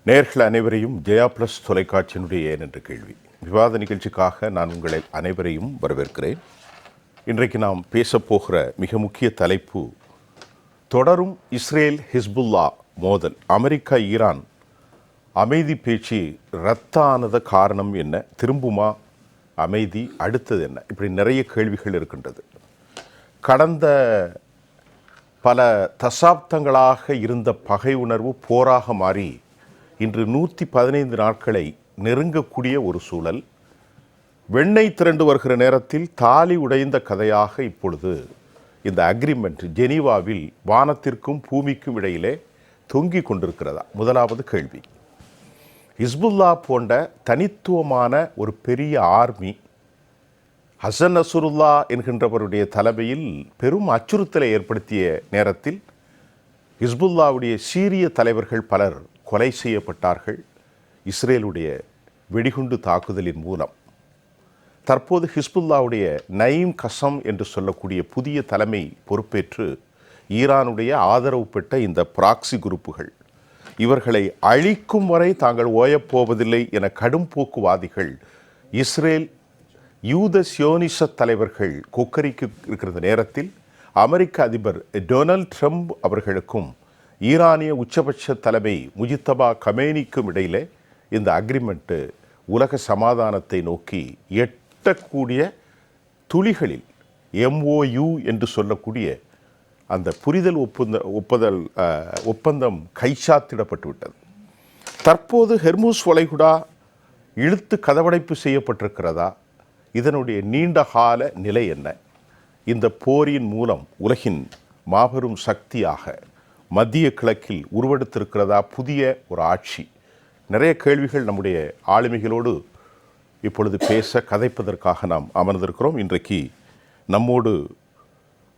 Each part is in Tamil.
நேயர்கள் அனைவரையும் ஜெயா பிளஸ் தொலைக்காட்சியினுடைய ஏன் என்ற கேள்வி விவாத நிகழ்ச்சிக்காக நான் உங்களை அனைவரையும் வரவேற்கிறேன். இன்றைக்கு நாம் பேசப்போகிற மிக முக்கிய தலைப்பு தொடரும் இஸ்ரேல் ஹிஸ்புல்லா மோதல். அமெரிக்கா ஈரான் அமைதி பேச்சு ரத்தானத காரணம் என்ன, திரும்புமா அமைதி, அடுத்தது என்ன, இப்படி நிறைய கேள்விகள் இருக்கின்றது. கடந்த பல தசாப்தங்களாக இருந்த பகை உணர்வு போராக மாறி இன்று 115 நாட்களை நெருங்கக்கூடிய ஒரு சூழல். வெண்ணெய் திரண்டு வருகிற நேரத்தில் தாலி உடைந்த கதையாக இப்பொழுது இந்த அக்ரிமெண்ட் ஜெனீவாவில் வானத்திற்கும் பூமிக்கும் இடையிலே தொங்கிக் கொண்டிருக்கிறதா? முதலாவது கேள்வி. ஹிஸ்புல்லா போன்ற தனித்துவமான ஒரு பெரிய ஆர்மி ஹசன் நசுருல்லா என்கின்றவருடைய தலைமையில் பெரும் அச்சுறுத்தலை ஏற்படுத்திய நேரத்தில் ஹிஸ்புல்லாவுடைய சீரிய தலைவர்கள் பலர் கொலை செய்யப்பட்டார்கள் இஸ்ரேலுடைய வெடிகுண்டு தாக்குதலின் மூலம். தற்போது ஹிஸ்புல்லாவுடைய நயீம் கசம் என்று சொல்லக்கூடிய புதிய தலைமை பொறுப்பேற்று ஈரானுடைய ஆதரவு பெற்ற இந்த பிராக்சி குரூப்புகள் இவர்களை அழிக்கும் வரை தாங்கள் ஓயப்போவதில்லை என கடும் போக்குவாதிகள் இஸ்ரேல் யூத சியோனிச தலைவர்கள் கொக்கரிக்கு இருக்கிற நேரத்தில் அமெரிக்க அதிபர் டொனால்ட் ட்ரம்ப் அவர்களுக்கும் ஈரானிய உச்சபட்ச தலைமை முஜித்தபா கமேனிக்கும் இடையிலே இந்த அக்ரிமெண்ட்டு உலக சமாதானத்தை நோக்கி எட்டக்கூடிய துளிகளில் MOU என்று சொல்லக்கூடிய அந்த புரிதல் ஒப்பந்தம் கைச்சாத்திடப்பட்டு விட்டது. தற்போது ஹெர்முஸ் வளைகுடா இழுத்து கதவடைப்பு செய்யப்பட்டிருக்கிறதா? இதனுடைய நீண்டகால நிலை என்ன? இந்த போரின் மூலம் உலகின் மாபெரும் சக்தியாக மத்திய கிழக்கில் உருவெடுத்திருக்கிறதா புதிய ஒரு ஆட்சி? நிறைய கேள்விகள் நம்முடைய ஆளுமைகளோடு இப்பொழுது பேச கதைப்பதற்காக நாம் அமர்ந்திருக்கிறோம். இன்றைக்கு நம்மோடு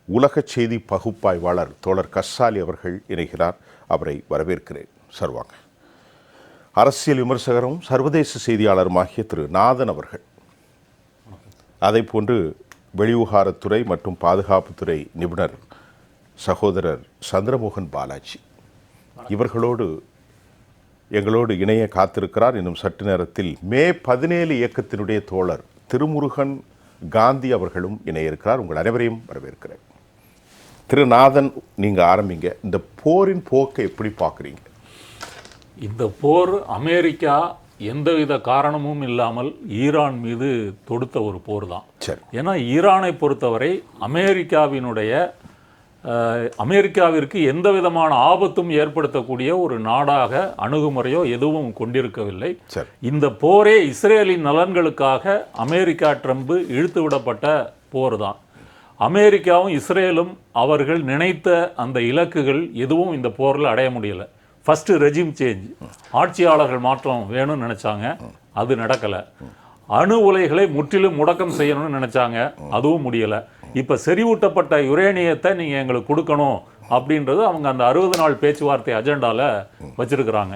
உலக செய்தி பகுப்பாய்வாளர் தோழர் கஸ்ஸாலி அவர்கள் இணைகிறார். அவரை வரவேற்கிறேன். சர்வாங்க. அரசியல் விமர்சகரும் சர்வதேச செய்தியாளருமாகிய திரு நாதன் அவர்கள், அதை போன்று வெளிவிவகாரத்துறை மற்றும் பாதுகாப்புத்துறை நிபுணர் சகோதரர் சந்திரமோகன் பாலாஜி இவர்களோடு எங்களோடு இணைய காத்திருக்கிறார். இன்னும் சற்று நேரத்தில் மே 17 இயக்கத்தினுடைய தோழர் திருமுருகன் காந்தி அவர்களும் இணைய இருக்கிறார். உங்கள் அனைவரையும் வரவேற்கிறேன். திரு நாதன், நீங்கள் ஆரம்பிங்க. இந்த போரின் போக்கை எப்படி பார்க்குறீங்க? இந்த போர் அமெரிக்கா எந்தவித காரணமும் இல்லாமல் ஈரான் மீது தொடுத்த ஒரு போர் தான். சரி. ஏன்னா ஈரானை பொறுத்தவரை அமெரிக்காவிற்கு எந்த விதமான ஆபத்தும் ஏற்படுத்தக்கூடிய ஒரு நாடாக அணுகுமுறையோ எதுவும் கொண்டிருக்கவில்லை. இந்த போரே இஸ்ரேலின் நலன்களுக்காக அமெரிக்கா ட்ரம்ப் இழுத்து விடப்பட்ட போர் தான். அமெரிக்காவும் இஸ்ரேலும் அவர்கள் நினைத்த அந்த இலக்குகள் எதுவும் இந்த போரில் அடைய முடியலை. ஃபஸ்ட்டு ரெஜிம் சேஞ்ச், ஆட்சியாளர்கள் மாற்றம் வேணும்னு நினச்சாங்க, அது நடக்கலை. அணு உலைகளை முற்றிலும் முடக்கம் செய்யணும்னு நினச்சாங்க, அதுவும் முடியலை. இப்போ செறிவூட்டப்பட்ட யுரேனியத்தை நீங்கள் எங்களுக்கு கொடுக்கணும் அப்படின்றது அவங்க அந்த 60 நாள் பேச்சுவார்த்தை அஜெண்டாவில் வச்சிருக்கிறாங்க.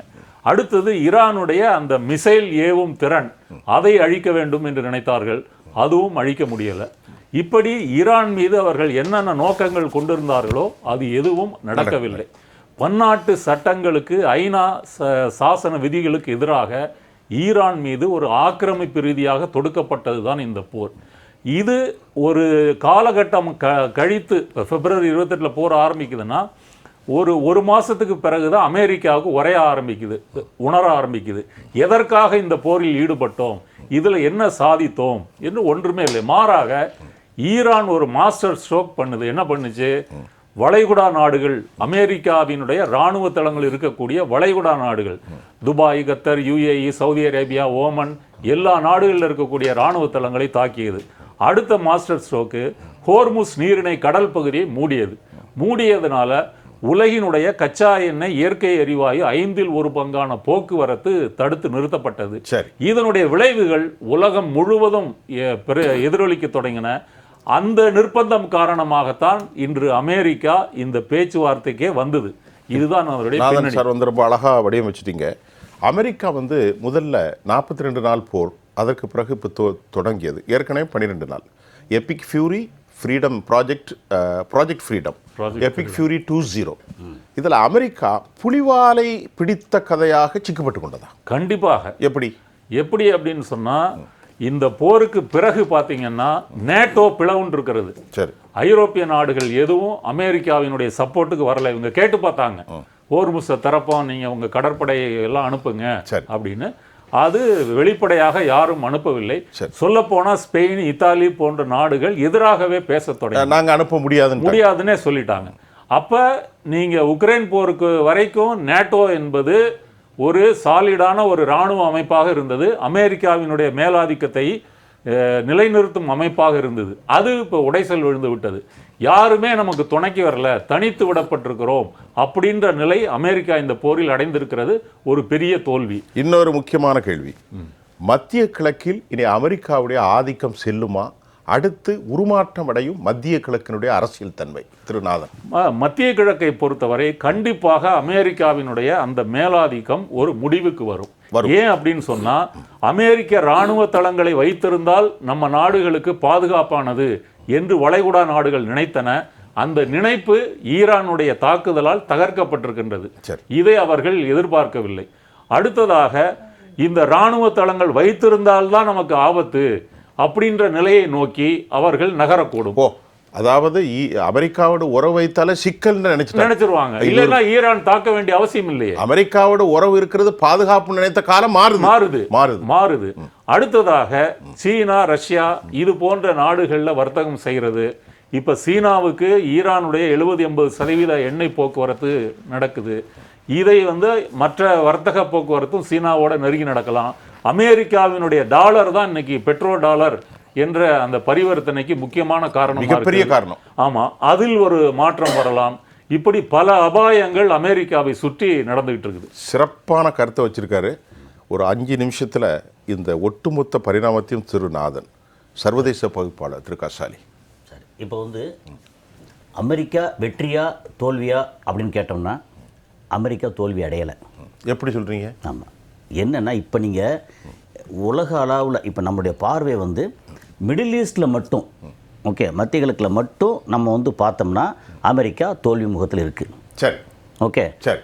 அடுத்தது ஈரானுடைய அந்த மிசைல் ஏவும் திறன், அதை அழிக்க வேண்டும் என்று நினைத்தார்கள், அதுவும் அழிக்க முடியலை. இப்படி ஈரான் மீது அவர்கள் என்னென்ன நோக்கங்கள் கொண்டிருந்தார்களோ அது எதுவும் நடக்கவில்லை. பன்னாட்டு சட்டங்களுக்கு, ஐநா சாசன விதிகளுக்கு எதிராக ஈரான் மீது ஒரு ஆக்கிரமிப்பு ரீதியாக தொடுக்கப்பட்டது தான் இந்த போர். இது ஒரு காலகட்டம் கழித்து பிப்ரவரி 28 போர் ஆரம்பிக்குதுன்னா ஒரு மாதத்துக்கு பிறகு தான் அமெரிக்காவுக்கு உணர ஆரம்பிக்குது எதற்காக இந்த போரில் ஈடுபட்டோம், இதில் என்ன சாதித்தோம் என்று ஒன்றுமே இல்லை. மாறாக ஈரான் ஒரு மாஸ்டர் ஸ்ட்ரோக் பண்ணுது. என்ன பண்ணுச்சு? வளைகுடா நாடுகள், அமெரிக்காவினுடைய இராணுவ தளங்கள் இருக்கக்கூடிய வளைகுடா நாடுகள், துபாய், கத்தர், UAE, சவுதி அரேபியா, ஓமன், எல்லா நாடுகளில் இருக்கக்கூடிய இராணுவ தளங்களை தாக்கியது. அடுத்த மாஸ்டர் ஸ்ட்ரோக்கு ஹோர்முஸ் நீரிணை கடல் பகுதியை மூடியதுனால உலகினுடைய கச்சா எண்ணெய், இயற்கை எரிவாயு 1/5 போக்குவரத்து தடுத்து நிறுத்தப்பட்டது. இதனுடைய விளைவுகள் உலகம் முழுவதும் எதிரொலிக்க தொடங்கின. அந்த நிர்பந்தம் காரணமாகத்தான் இன்று அமெரிக்கா இந்த பேச்சுவார்த்தைக்கே வந்தது. இதுதான் அவருடைய ரொம்ப அழகா வடிவமைச்சிட்டீங்க. அமெரிக்கா முதல்ல 42 நாள் போர், அதற்கு பிறகு இப்போ தொடங்கியது. ஏற்கனவே 12 நாள். Epic fury, freedom project freedom, Epic fury 2.0. இதில் அமெரிக்கா புலிவாலை பிடித்த கதையாக சிக்கப்பட்டு கொண்டதா? கண்டிப்பாக. எப்படி அப்படின்னு சொன்னா, இந்த போருக்கு பிறகு பார்த்தீங்கன்னா நேட்டோ பிளவுன்னு இருக்கிறது. சரி, ஐரோப்பிய நாடுகள் எதுவும் அமெரிக்காவினுடைய சப்போர்ட்டுக்கு வரல. இவங்க கேட்டு பார்த்தாங்க, ஹோர்முஸை திறப்போம், நீங்க உங்க கடற்படையை எல்லாம் அனுப்புங்க அப்படின்னு. அது வெளிப்படையாக யாரும் அனுப்பவில்லை. சொல்ல போனா ஸ்பெயின், இத்தாலி போன்ற நாடுகள் எதிராகவே பேச தொடங்கி, நாங்க அனுப்ப முடியாதுன்னே சொல்லிட்டாங்க. அப்ப நீங்க உக்ரைன் போருக்கு வரைக்கும் நேட்டோ என்பது ஒரு சாலிடான ஒரு இராணுவ அமைப்பாக இருந்தது. அமெரிக்காவினுடைய மேலாதிக்கத்தை நிலைநிறுத்தும் அமைப்பாக இருந்தது. அது இப்போ உடைசல் விழுந்து விட்டது. யாருமே நமக்கு துணைக்கு வரல, தனித்து விடப்பட்டிருக்கிறோம் அப்படின்ற நிலை அமெரிக்கா இந்த போரில் அடைந்திருக்கிறது. ஒரு பெரிய தோல்வி. இன்னொரு முக்கியமான கேள்வி, மத்திய கிழக்கில் இனி அமெரிக்காவுடைய ஆதிக்கம் செல்லுமா? அடுத்து உருமாற்றம் அடையும் மத்திய கிழக்கினுடைய அரசியல் தன்மை திருநாதன். மத்திய கிழக்கை பொறுத்தவரை கண்டிப்பாக அமெரிக்காவினுடைய அந்த மேலாதிக்கம் ஒரு முடிவுக்கு வரும். ஏன் அப்படின்னு சொன்னா, அமெரிக்க இராணுவ தளங்களை வைத்திருந்தால் நம்ம நாடுகளுக்கு பாதுகாப்பானது என்று வளைகுடா நாடுகள் நினைத்தன. அந்த நினைப்பு ஈரானுடைய தாக்குதலால் தகர்க்கப்பட்டிருக்கின்றது. இதை அவர்கள் எதிர்பார்க்கவில்லை. அடுத்ததாக, இந்த இராணுவ தளங்கள் வைத்திருந்தால்தான் நமக்கு ஆபத்து அப்படின்ற நிலையை நோக்கி அவர்கள் நகரக்கூடும். அதாவது அமெரிக்காவோட உறவு வைத்தால சிக்கல் நினைச்சிருவாங்க. இல்லைன்னா ஈரான் தாக்க வேண்டிய அவசியம் இல்லையே. அமெரிக்காவோட உறவு இருக்கிறது பாதுகாப்பு நினைத்த காலம் மாறுது. அடுத்ததாக சீனா, ரஷ்யா இது போன்ற நாடுகளில் வர்த்தகம் செய்கிறது. இப்ப சீனாவுக்கு ஈரானுடைய 70-80% எண்ணெய் போக்குவரத்து நடக்குது. இதை மற்ற வர்த்தக போக்குவரத்தும் சீனாவோட நெருங்கி நடக்கலாம். அமெரிக்காவினுடைய டாலர் தான் இன்னைக்கு பெட்ரோ டாலர் என்ற அந்த பரிவர்த்தனைக்கு முக்கியமான காரணம், மிகப்பெரிய காரணம். ஆமா, அதில் ஒரு மாற்றம் வரலாம். இப்படி பல அபாயங்கள் அமெரிக்காவை சுற்றி நடந்துகிட்டு இருக்குது. சிறப்பான கருத்தை வச்சிருக்காரு. ஒரு 5 நிமிஷத்துல இந்த ஒட்டுமொத்த பரிணாமத்தையும் திருநாதன், சர்வதேச பகுப்பாளர் திரு கசாலி. சரி, இப்போ அமெரிக்கா வெற்றியா தோல்வியா அப்படின்னு கேட்டோம்னா அமெரிக்கா தோல்வி அடையலை. எப்படி சொல்றீங்க? ஆமாம், என்னென்னா இப்போ நீங்கள் உலக அளவில் இப்போ நம்மளுடைய பார்வை மிடில் ஈஸ்டில் மட்டும், ஓகே, மத்திய கிழக்கில் மட்டும் நம்ம பார்த்தோம்னா அமெரிக்கா தோல்வி முகத்தில் இருக்குது. சரி, ஓகே, சரி.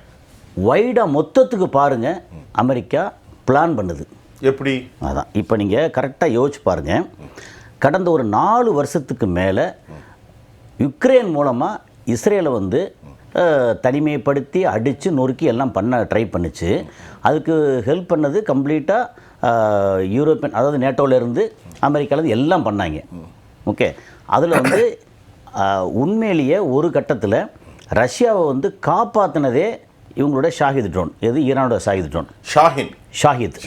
வைடாக மொத்தத்துக்கு பாருங்கள், அமெரிக்கா பிளான் பண்ணுது. எப்படி? அதான் இப்போ நீங்கள் கரெக்டாக யோசிச்சு பாருங்கள். கடந்த ஒரு 4 வருஷத்துக்கு மேலே யுக்ரைன் மூலமாக இஸ்ரேலை தனிமைப்படுத்தி அடித்து நொறுக்கி எல்லாம் பண்ண ட்ரை பண்ணிச்சு. அதுக்கு ஹெல்ப் பண்ணது கம்ப்ளீட்டாக யூரோப்பியன், அதாவது நேட்டோவிலேருந்து அமெரிக்காவிலேருந்து எல்லாம் பண்ணாங்க. ஓகே, அதில் உண்மையிலேயே ஒரு கட்டத்தில் ரஷ்யாவை காப்பாற்றினதே இவங்களோட ஷாஹித் ட்ரோன். எது? ஈரானோட ஷாஹித் ட்ரோன். ஷாஹித்.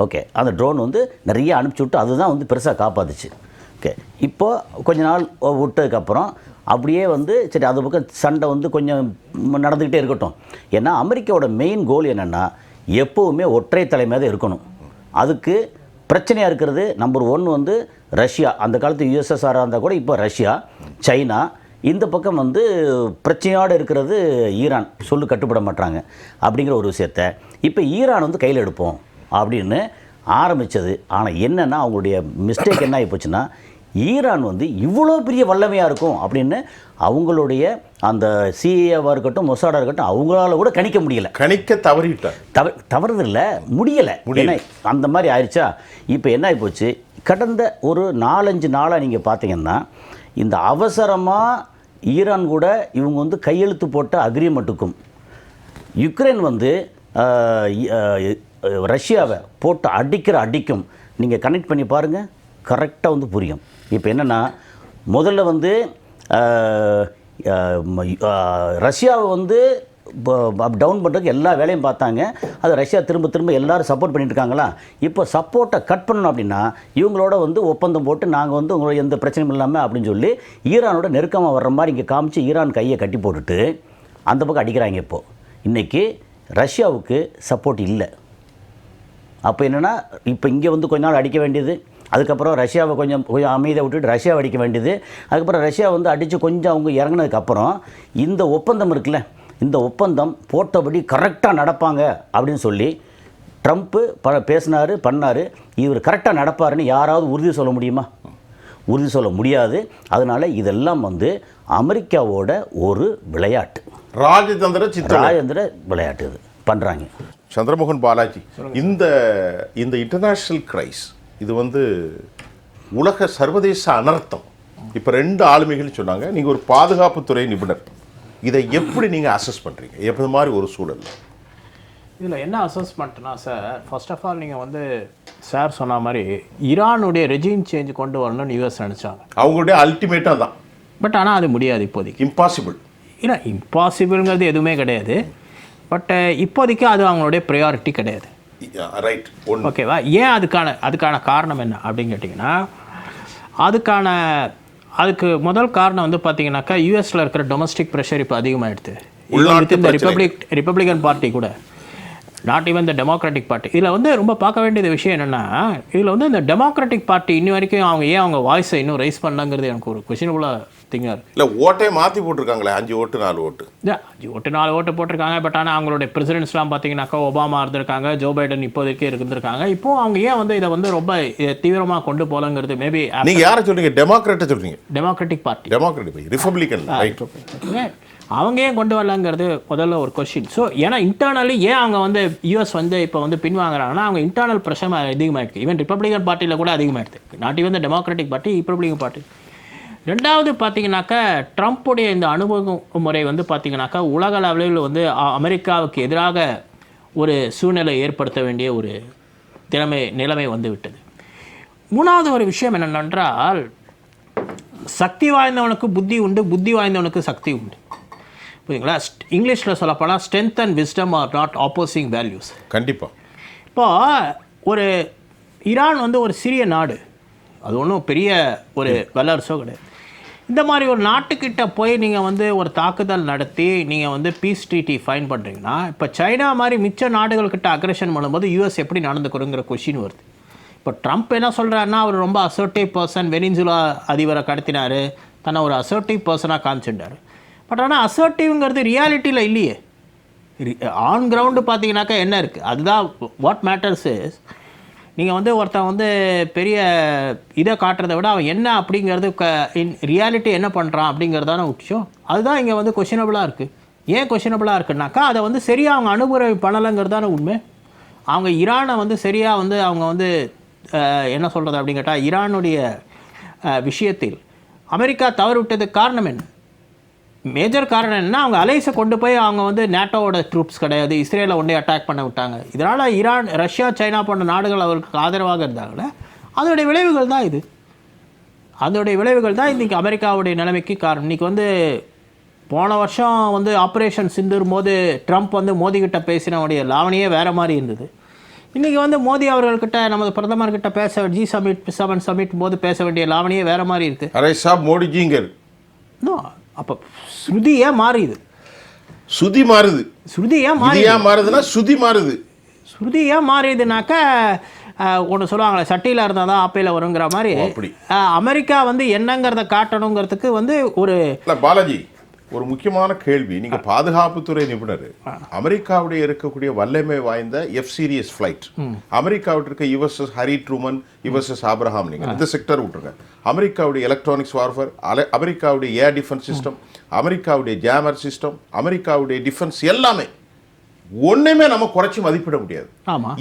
ஓகே, அந்த ட்ரோன் நிறைய அனுப்பிச்சி விட்டு அதுதான் பெருசாக காப்பாற்றுச்சு. ஓகே, இப்போது கொஞ்ச நாள் விட்டதுக்கப்புறம் அப்படியே சரி, அது பக்கம் சண்டை கொஞ்சம் நடந்துக்கிட்டே இருக்கட்டும். ஏன்னா அமெரிக்காவோட மெயின் கோல் என்னென்னா எப்போவுமே ஒற்றை தலைமையாக தான் இருக்கணும். அதுக்கு பிரச்சனையாக இருக்கிறது நம்பர் 1 ரஷ்யா. அந்த காலத்து யுஎஸ்எஸ்ஆராக இருந்தால் கூட இப்போ ரஷ்யா, சைனா. இந்த பக்கம் பிரச்சனையோடு இருக்கிறது ஈரான். கட்டுப்பட மாட்டாங்க அப்படிங்கிற ஒரு விஷயத்தை இப்போ ஈரான் கையில் எடுப்போம் அப்படின்னு ஆரம்பித்தது. ஆனால் என்னென்னா அவங்களுடைய மிஸ்டேக் என்ன ஆகி போச்சுன்னா, ஈரான் இவ்வளோ பெரிய வல்லமையாக இருக்கும் அப்படின்னு அவங்களுடைய அந்த சிஏவாக இருக்கட்டும், மொசாடாக இருக்கட்டும், அவங்களால கூட கணிக்க முடியலை. தவறுதில்லை, முடியலை. அந்த மாதிரி ஆயிடுச்சா. இப்போ என்ன ஆகி போச்சு, கடந்த ஒரு 4-5 நாளாக நீங்கள் பார்த்தீங்கன்னா இந்த அவசரமாக ஈரான் கூட இவங்க கையெழுத்து போட்ட அக்ரிமெண்ட்டுக்கும் யுக்ரைன் ரஷ்யாவை போட்டு அடிக்கும் நீங்கள் கனெக்ட் பண்ணி பாருங்கள், கரெக்டாக புரியும். இப்போ என்னென்னா, முதல்ல ரஷ்யாவை டவுன் பண்ணுறதுக்கு எல்லா வேலையும் பார்த்தாங்க. அது ரஷ்யா திரும்ப எல்லோரும் சப்போர்ட் பண்ணிட்டு இருக்காங்களா. இப்போ சப்போர்ட்டை கட் பண்ணணும் அப்படின்னா இவங்களோட ஒப்பந்தம் போட்டு நாங்கள் உங்களோட எந்த பிரச்சனையும் இல்லாமல் அப்படின்னு சொல்லி ஈரானோட நெருக்கமாக வர்ற மாதிரி இங்கே காமிச்சு ஈரான் கையை கட்டி போட்டுட்டு அந்த பக்கம் அடிக்கிறாங்க. இப்போது இன்றைக்கி ரஷ்யாவுக்கு சப்போர்ட் இல்லை. அப்போ என்னென்னா, இப்போ இங்கே கொஞ்ச நாள் அடிக்க வேண்டியது, அதுக்கப்புறம் ரஷ்யாவை கொஞ்சம் அமைதியை விட்டுட்டு ரஷ்யாவை அடிக்க வேண்டியது, அதுக்கப்புறம் ரஷ்யா அடித்து கொஞ்சம் அவங்க இறங்கினதுக்கப்புறம் இந்த ஒப்பந்தம் இருக்குல்ல, இந்த ஒப்பந்தம் போட்டபடி கரெக்டாக நடப்பாங்க அப்படின்னு சொல்லி ட்ரம்ப்பு பேசினார், பண்ணார். இவர் கரெக்டாக நடப்பாருன்னு யாராவது உறுதி சொல்ல முடியுமா? உறுதி சொல்ல முடியாது. அதனால் இதெல்லாம் வந்து அமெரிக்காவோட ஒரு விளையாட்டு, ராஜதந்திர விளையாட்டு இது பண்ணுறாங்க. சந்திரமோகன் பாலாஜி, இந்த இன்டர்நேஷ்னல் கிரைஸ் இது வந்து உலக சர்வதேச அனர்த்தம். இப்போ 2 ஆளுமைகள் சொன்னாங்க, நீங்கள் ஒரு பாதுகாப்புத்துறை நிபுணர், இதை எப்படி நீங்கள் அசஸ் பண்ணுறீங்க? எப்படி மாதிரி ஒரு சூழல் இதில் என்ன அசஸ்மெண்ட்னா சார், ஃபர்ஸ்ட் ஆஃப் ஆல் நீங்கள் வந்து சார் சொன்ன மாதிரி ஈரானுடைய ரெஜிம் சேஞ்ச் கொண்டு வரணும்னு யூஎஸ் நினச்சாங்க. அவங்களுடைய அல்டிமேட்டாக தான். பட் ஆனால் அது முடியாது இப்போதைக்கு. இம்பாசிபிள். இல்லை, இம்பாசிபிள்ங்கிறது எதுவுமே கிடையாது. பட் இப்போதைக்கு அது அவங்களுடைய ப்ரையாரிட்டி கிடையாது. ரைட். ஓகேவா? ஏன் அதுக்கான காரணம் என்ன அப்படின்னு கேட்டிங்கன்னா, அதுக்கு முதல் காரணம் வந்து பார்த்தீங்கன்னாக்கா யூஎஸில் இருக்கிற டொமஸ்டிக் ப்ரெஷர் இப்போ அதிகமாகிடுது. இந்த ரிப்பப்ளிகன் பார்ட்டி கூட, not even the Democratic party. இதில் வந்து ரொம்ப பார்க்க வேண்டியது விஷயம் என்னென்னா, இதில் வந்து இந்த டெமோக்ராட்டிக் பார்ட்டி இன்னி வரைக்கும் அவங்க வாய்ஸை இன்னும் ரைஸ் பண்ணாங்கிறது எனக்கு ஒரு கொஸ்டினபுளாக திங்காக இருக்குது. இல்லை, ஓட்டே மாற்றி போட்டிருக்காங்களே, 5 ஓட்டு 4 ஓட்டு. 5 ஓட்டு 4 ஓட்டு போட்டிருக்காங்க. பட் ஆனால் அவங்களுடைய பிரசிடென்ட்ஸ்லாம் பார்த்தீங்கன்னாக்கா ஒபாமா இருந்திருக்காங்க, ஜோ பைடன் இப்போதைக்கு இருந்திருக்காங்க. இப்போ அவங்க ஏன் வந்து இதை வந்து ரொம்ப தீவிரமாக கொண்டு போகலங்கிறது மேபி. நீங்கள் யாரை சொல்றீங்க? டெமோக்ராட்டை சொல்றீங்க? Democratic party, democratic, Republican. அவங்க ஏன் கொண்டு வரலங்கிறது முதல்ல ஒரு கொஸ்டின். ஸோ ஏன்னா இன்டர்னலி ஏன் அவங்க வந்து யூஎஸ் வந்து இப்போ வந்து பின்வாங்குறாங்கன்னா, அவங்க இன்டர்னல் ப்ரெஷர் அதிகமாகிடுது. ஈவன் ரிப்பப்ளிகன் பார்ட்டியில் கூட அதிகமாகிடுது. Not even the Democratic party, Republican party. ரெண்டாவது பார்த்தீங்கன்னாக்கா ட்ரம்ப்புடைய இந்த அணுகுமுறை வந்து பார்த்தீங்கன்னாக்கா உலக அளவில் வந்து அமெரிக்காவுக்கு எதிராக ஒரு சூழ்நிலை ஏற்படுத்த வேண்டிய ஒரு நிலைமை வந்து விட்டது. மூணாவது ஒரு விஷயம் என்னென்றால், சக்தி வாய்ந்தவனுக்கு புத்தி உண்டு, புத்தி வாய்ந்தவனுக்கு சக்தி உண்டு. புரியுங்களா? இங்கிலீஷில் சொல்லப்போனால் strength and wisdom are not opposing values. கண்டிப்பாக. இப்போ ஒரு ஈரான் வந்து ஒரு சிறிய நாடு, அது ஒன்றும் பெரிய ஒரு வல்லரசோ கிடையாது. இந்த மாதிரி ஒரு நாட்டுக்கிட்ட போய் நீங்கள் வந்து ஒரு தாக்குதல் நடத்தி நீங்கள் வந்து பீஸ் ட்ரீட்டி ஃபைன் பண்ணுறீங்கன்னா, இப்போ சைனா மாதிரி மிச்ச நாடுகள்கிட்ட அக்ரெஷன் பண்ணும்போது யூஎஸ் எப்படி நடந்துக்கிறோங்கிற கொஷின் வருது. இப்போ ட்ரம்ப் என்ன சொல்கிறாருன்னா, அவர் ரொம்ப அசர்ட்டிவ் பர்சன், வெனிசுலா அதிபரை கடத்தினார், தன்னை ஒரு அசர்ட்டிவ் பர்சனாக காமிச்சுட்டார். பட் ஆனால் அசர்ட்டிவ்ங்கிறது ரியாலிட்டியில் இல்லையே. ஆன் கிரவுண்டு பார்த்தீங்கன்னாக்கா என்ன இருக்குது, அதுதான் வாட் மேட்டர்ஸ் இஸ். நீங்கள் வந்து ஒருத்தன் வந்து பெரிய இதை காட்டுறதை விட அவன் என்ன அப்படிங்கிறது இன் ரியாலிட்டி என்ன பண்ணுறான் அப்படிங்கிறதான விஷயம். அதுதான் இங்கே வந்து கொஷினபுளாக இருக்குது. ஏன் கொஷினபுளாக இருக்குன்னாக்கா, அதை வந்து சரியாக அவங்க அணுகுமுறை பண்ணலைங்கிறதான உண்மை. அவங்க ஈரானை வந்து சரியாக வந்து அவங்க வந்து என்ன சொல்கிறது அப்படின்னு கேட்டால், ஈரானுடைய விஷயத்தில் அமெரிக்கா தவறு விட்டதுக்கு காரணம் என்ன? மேஜர் காரணம் என்னன்னா, அவங்க அலைஸை கொண்டு போய் அவங்க வந்து நேட்டோவோட ட்ரூப்ஸ் கிடையாது, இஸ்ரேலை ஒன்றே அட்டாக் பண்ண விட்டாங்க. இதனால் ஈரான், ரஷ்யா, சைனா போன்ற நாடுகள் அவருக்கு ஆதரவாக இருந்தாங்களே, அதோடைய விளைவுகள் தான் இது. அதோடைய விளைவுகள் தான் இன்றைக்கி அமெரிக்காவுடைய நிலைமைக்கு காரணம். இன்றைக்கி வந்து போன வருஷம் வந்து ஆப்ரேஷன் சிந்துரும் போது ட்ரம்ப் வந்து மோதிக்கிட்ட பேசினவுடைய லாவணியே வேறு மாதிரி இருந்தது. இன்றைக்கி வந்து மோடி அவர்கள்கிட்ட, நமது பிரதமர்கிட்ட பேச G7 சமிட் போது பேச வேண்டிய லாவணியே வேறு மாதிரி இருக்குது. அரே சாப் மோடிஜிங்கர். அப்போ ஸ்ருதியே மாறுது. சுதி மாறுது. ஸ்ருதி ஏன் மாறுதுன்னா சுதி மாறுது. ஸ்ருதி ஏன் மாறிடுதுனாக்கா, ஒன்று சொல்லுவாங்களே, சட்டியில் இருந்தால் தான் ஆப்பையில் வருங்கிற மாதிரி அமெரிக்கா வந்து என்னங்கிறத காட்டணுங்கிறதுக்கு வந்து ஒரு பாலாஜி ஒரு முக்கியமான கேள்வி. நீங்க பாதுகாப்புத்துறை நிபுணர், அமெரிக்காவுடைய இருக்கக்கூடிய வல்லமை வாய்ந்த எஃப் சீரியஸ் ஃபிளைட், அமெரிக்காவிட்டு இருக்க USS Hari Truman, USS Abraham, நீங்க இந்த செக்டர் விட்டுருங்க, அமெரிக்காவுடைய எலக்ட்ரானிக்ஸ் வார்ஃபேர், அமெரிக்காவுடைய ஏர் டிஃபென்ஸ் சிஸ்டம், அமெரிக்காவுடைய ஜாமர் சிஸ்டம், அமெரிக்காவுடைய டிஃபென்ஸ் எல்லாமே ஒன்றுமே நம்ம குறைச்சி மதிப்பிட முடியாது.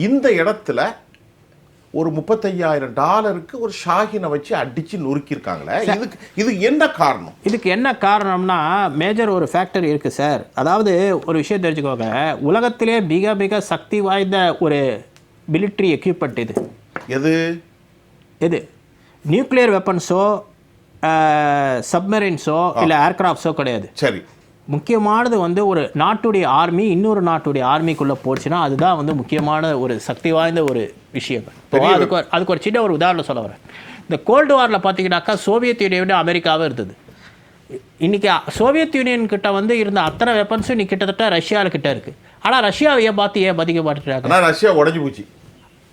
இந்த இடத்துல ஒரு $35,000 ஒரு ஷாஹினை வச்சு அடிச்சு நொறுக்கியிருக்காங்களே, இது என்ன காரணம்? இதுக்கு என்ன காரணம்னா, மேஜர் ஒரு ஃபேக்டர் இருக்குது சார். அதாவது ஒரு விஷயம் தெரிஞ்சுக்கோங்க, உலகத்திலே மிக மிக சக்தி வாய்ந்த ஒரு மிலிட்ரி எக்யூப்மெண்ட் எது நியூக்ளியர் வெப்பன்ஸோ சப்மரைன்ஸோ இல்லை ஏர்கிராஃப்ட்ஸோ கிடையாது. சரி, முக்கியமானது வந்து ஒரு நாட்டுடைய ஆர்மி இன்னொரு நாட்டுடைய ஆர்மிக்குள்ளே போச்சுன்னா அதுதான் வந்து முக்கியமான ஒரு சக்தி வாய்ந்த ஒரு விஷயங்கள். அதுக்கு ஒரு சின்ன ஒரு உதாரணம் சொல்ல வரேன். இந்த கோல்டு வாரில் பார்த்தீங்கன்னாக்கா சோவியத் யூனியன் விட அமெரிக்காவே இருந்தது. இன்றைக்கி சோவியத் யூனியன் கிட்ட வந்து இருந்த அத்தனை வெப்பன்ஸும் இன்னைக்கு கிட்டத்தட்ட ரஷ்யாவில்கிட்ட இருக்குது. ஆனால் ரஷ்யாவை ஏன் மதிக்க மாட்டேங்கிறாங்க? ரஷ்யா உடஞ்சி போச்சு.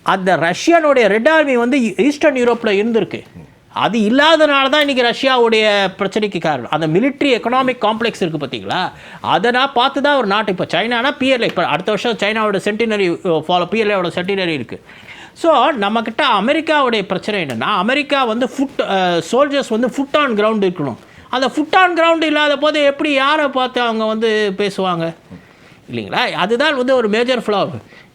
அந்த ரஷ்யானுடைய ரெட் ஆர்மி வந்து ஈஸ்டர்ன் யூரோப்பில் இருந்திருக்கு. அது இல்லாதனால தான் இன்றைக்கி ரஷ்யாவுடைய பிரச்சனைக்கு காரணம். அந்த மிலிட்ரி எக்கனாமிக் காம்ப்ளெக்ஸ் இருக்குது பார்த்தீங்களா, அதை நான் பார்த்து தான் ஒரு நாட்டு. இப்போ சைனானா பிஎல்ஏ, இப்போ அடுத்த வருஷம் சைனாவோட சென்டினரி பிஎல்ஏவோட சென்டினரி இருக்குது. ஸோ நம்மக்கிட்ட அமெரிக்காவுடைய பிரச்சனை என்னென்னா, அமெரிக்கா வந்து சோல்ஜர்ஸ் வந்து ஃபுட் ஆன் கிரவுண்ட் இருக்கணும். அந்த ஃபுட் ஆன் கிரவுண்ட் இல்லாத போது எப்படி யாரை பார்த்து அவங்க வந்து பேசுவாங்க இல்லைங்களா? அதுதான் வந்து ஒரு மேஜர் ஃப்ளா.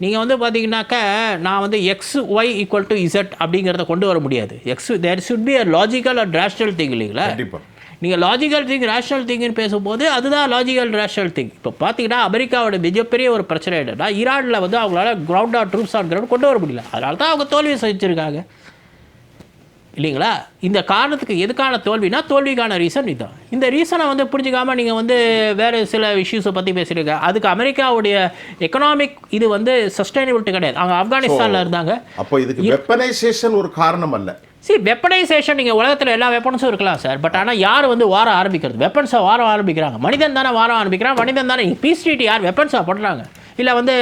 நீங்கள் வந்து பார்த்தீங்கன்னாக்கா, நான் வந்து XY = Z அப்படிங்கிறத கொண்டு வர முடியாது. There should be a logical and rational thing இல்லைங்களா? நீங்கள் லாஜிக்கல் திங் ரேஷனல் திங்னு பேசும்போது அதுதான் லாஜிக்கல் ரேஷனல் திங். இப்போ பார்த்தீங்கன்னா அமெரிக்காவோட மிகப்பெரிய ஒரு பிரச்சனை என்னன்னா, ஈரானில் வந்து அவங்களால ட்ரூப்ஸ் ஆன் கிரவுண்ட் கொண்டு வர முடியல. அதனால தான் அவங்க தோல்வியை சந்திச்சிருக்காங்க இல்லைங்களா? இந்த காரணத்துக்கு எதுக்கான தோல்வினா, தோல்விக்கான ரீசன் இதுதான். இந்த ரீசனை வந்து புரிஞ்சுக்காமல் நீங்கள் வந்து வேறு சில இஷ்யூஸை பற்றி பேசுகிறீங்க. அதுக்கு அமெரிக்காவுடைய எக்கனாமிக் இது வந்து சஸ்டைனபிலிட்டி கிடையாது. அவங்க ஆப்கானிஸ்தானில் இருந்தாங்க. அப்போ இதுக்கு வெப்பனைசேஷன் ஒரு காரணம் அல்ல. வெப்பனைசேஷன் நீங்கள் உலகத்தில் எல்லா வெப்பன்ஸும் இருக்கலாம் சார். பட் ஆனால் யார் வந்து வாரம் ஆரம்பிக்கிறது? வெப்பன்ஸை வாரம் ஆரம்பிக்கிறாங்க. மனிதன் தானே வாரம் ஆரம்பிக்கிறான். மனிதன் தானே பீஸ் ட்ரீட்டி யார் வெப்பன்ஸாக பண்ணுறாங்க? இல்லை வந்து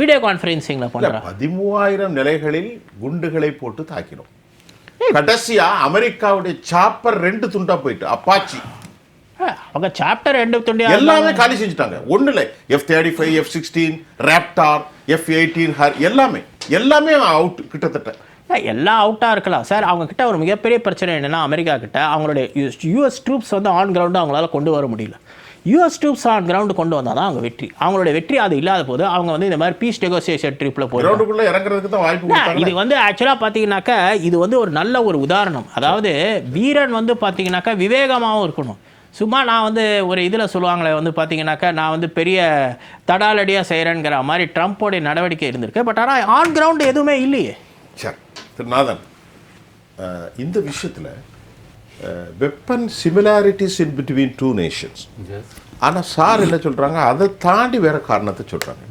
வீடியோ கான்ஃபரன்சிங்கில் பண்ணுறாங்க. 13,000 நிலைகளில் குண்டுகளை போட்டு தாக்கினோம். கடைசியா அமெரிக்காவுடைய சாப்பர் 2 துண்டா போயிட்டு அப்பாச்சி அவங்க சாப்டர் 2 துண்டியா எல்லாமே காலி செஞ்சுட்டாங்க. ஒண்ணுல F-35, F-16, ராப்டார், F-18 எல்லாமே அவுட். கிட்டத்தட்ட எல்லாம் அவுட்டாக இருக்கலாம் சார். அவங்க கிட்ட ஒரு மிகப்பெரிய பிரச்சனை என்னென்னா, அமெரிக்கா கிட்ட அவங்களுடைய US ட்ரூப்ஸ் வந்து ஆன் கிரவுண்டு அவங்களால கொண்டு வர முடியல. US ட்ரூப்ஸ் ஆன் கிரவுண்டு கொண்டு வந்தால் தான் அவங்க வெற்றி. அவங்களுடைய வெற்றி அது இல்லாத போது அவங்க வந்து இந்த மாதிரி பீஸ் நெகோசியேஷன் ட்ரிப்பில் போய் இறங்குறதுக்கு தான் வாய்ப்பு. இது வந்து ஆக்சுவலாக பார்த்தீங்கன்னாக்கா இது வந்து ஒரு நல்ல ஒரு உதாரணம். அதாவது வீரன் வந்து பார்த்தீங்கன்னாக்கா விவேகமாகவும் இருக்கணும். சும்மா நான் வந்து ஒரு இதில் சொல்லுவாங்களே வந்து பார்த்தீங்கன்னாக்கா, நான் வந்து பெரிய தடாலடியாக செய்கிறேங்கிற மாதிரி ட்ரம்ப்போடைய நடவடிக்கை இருந்திருக்கு. பட் ஆனால் ஆன் கிரவுண்டு எதுவுமே இல்லையே. சரி திரு நாதன், இந்த விஷயத்தில் weapon similarities in between 2 Nations. ஆனால் சார் என்ன சொல்கிறாங்க, அதை தாண்டி வேற காரணத்தை சொல்கிறாங்க.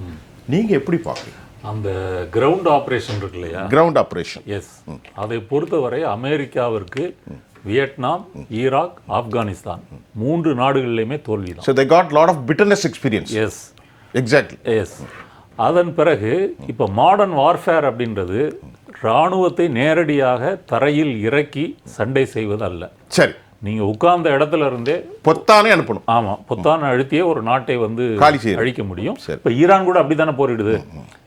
நீங்கள் எப்படி பார்க்குறீங்க அந்த கிரவுண்ட் ஆப்ரேஷன் இருக்கு இல்லையா? Ground operation, yes. அதை பொறுத்தவரை அமெரிக்காவிற்கு வியட்நாம், ஈராக், ஆப்கானிஸ்தான் 3 நாடுகளிலுமே தோல்வி தான். So they got lot of bitterness experience. Yes. Exactly. Yes. அதன் பிறகு இப்போ மாடர்ன் வார்ஃபேர் அப்படின்றது இராணுவத்தை நேரடியாக தரையில் இறக்கி சண்டை செய்வது அல்ல. சரி, நீங்கள் உட்கார்ந்த இடத்துல இருந்தே பொத்தானே அனுப்பணும். ஆமாம், பொத்தான அழுத்தியே ஒரு நாட்டை வந்து அழிக்க முடியும். இப்போ ஈரான் கூட அப்படி தானே போரிடுது.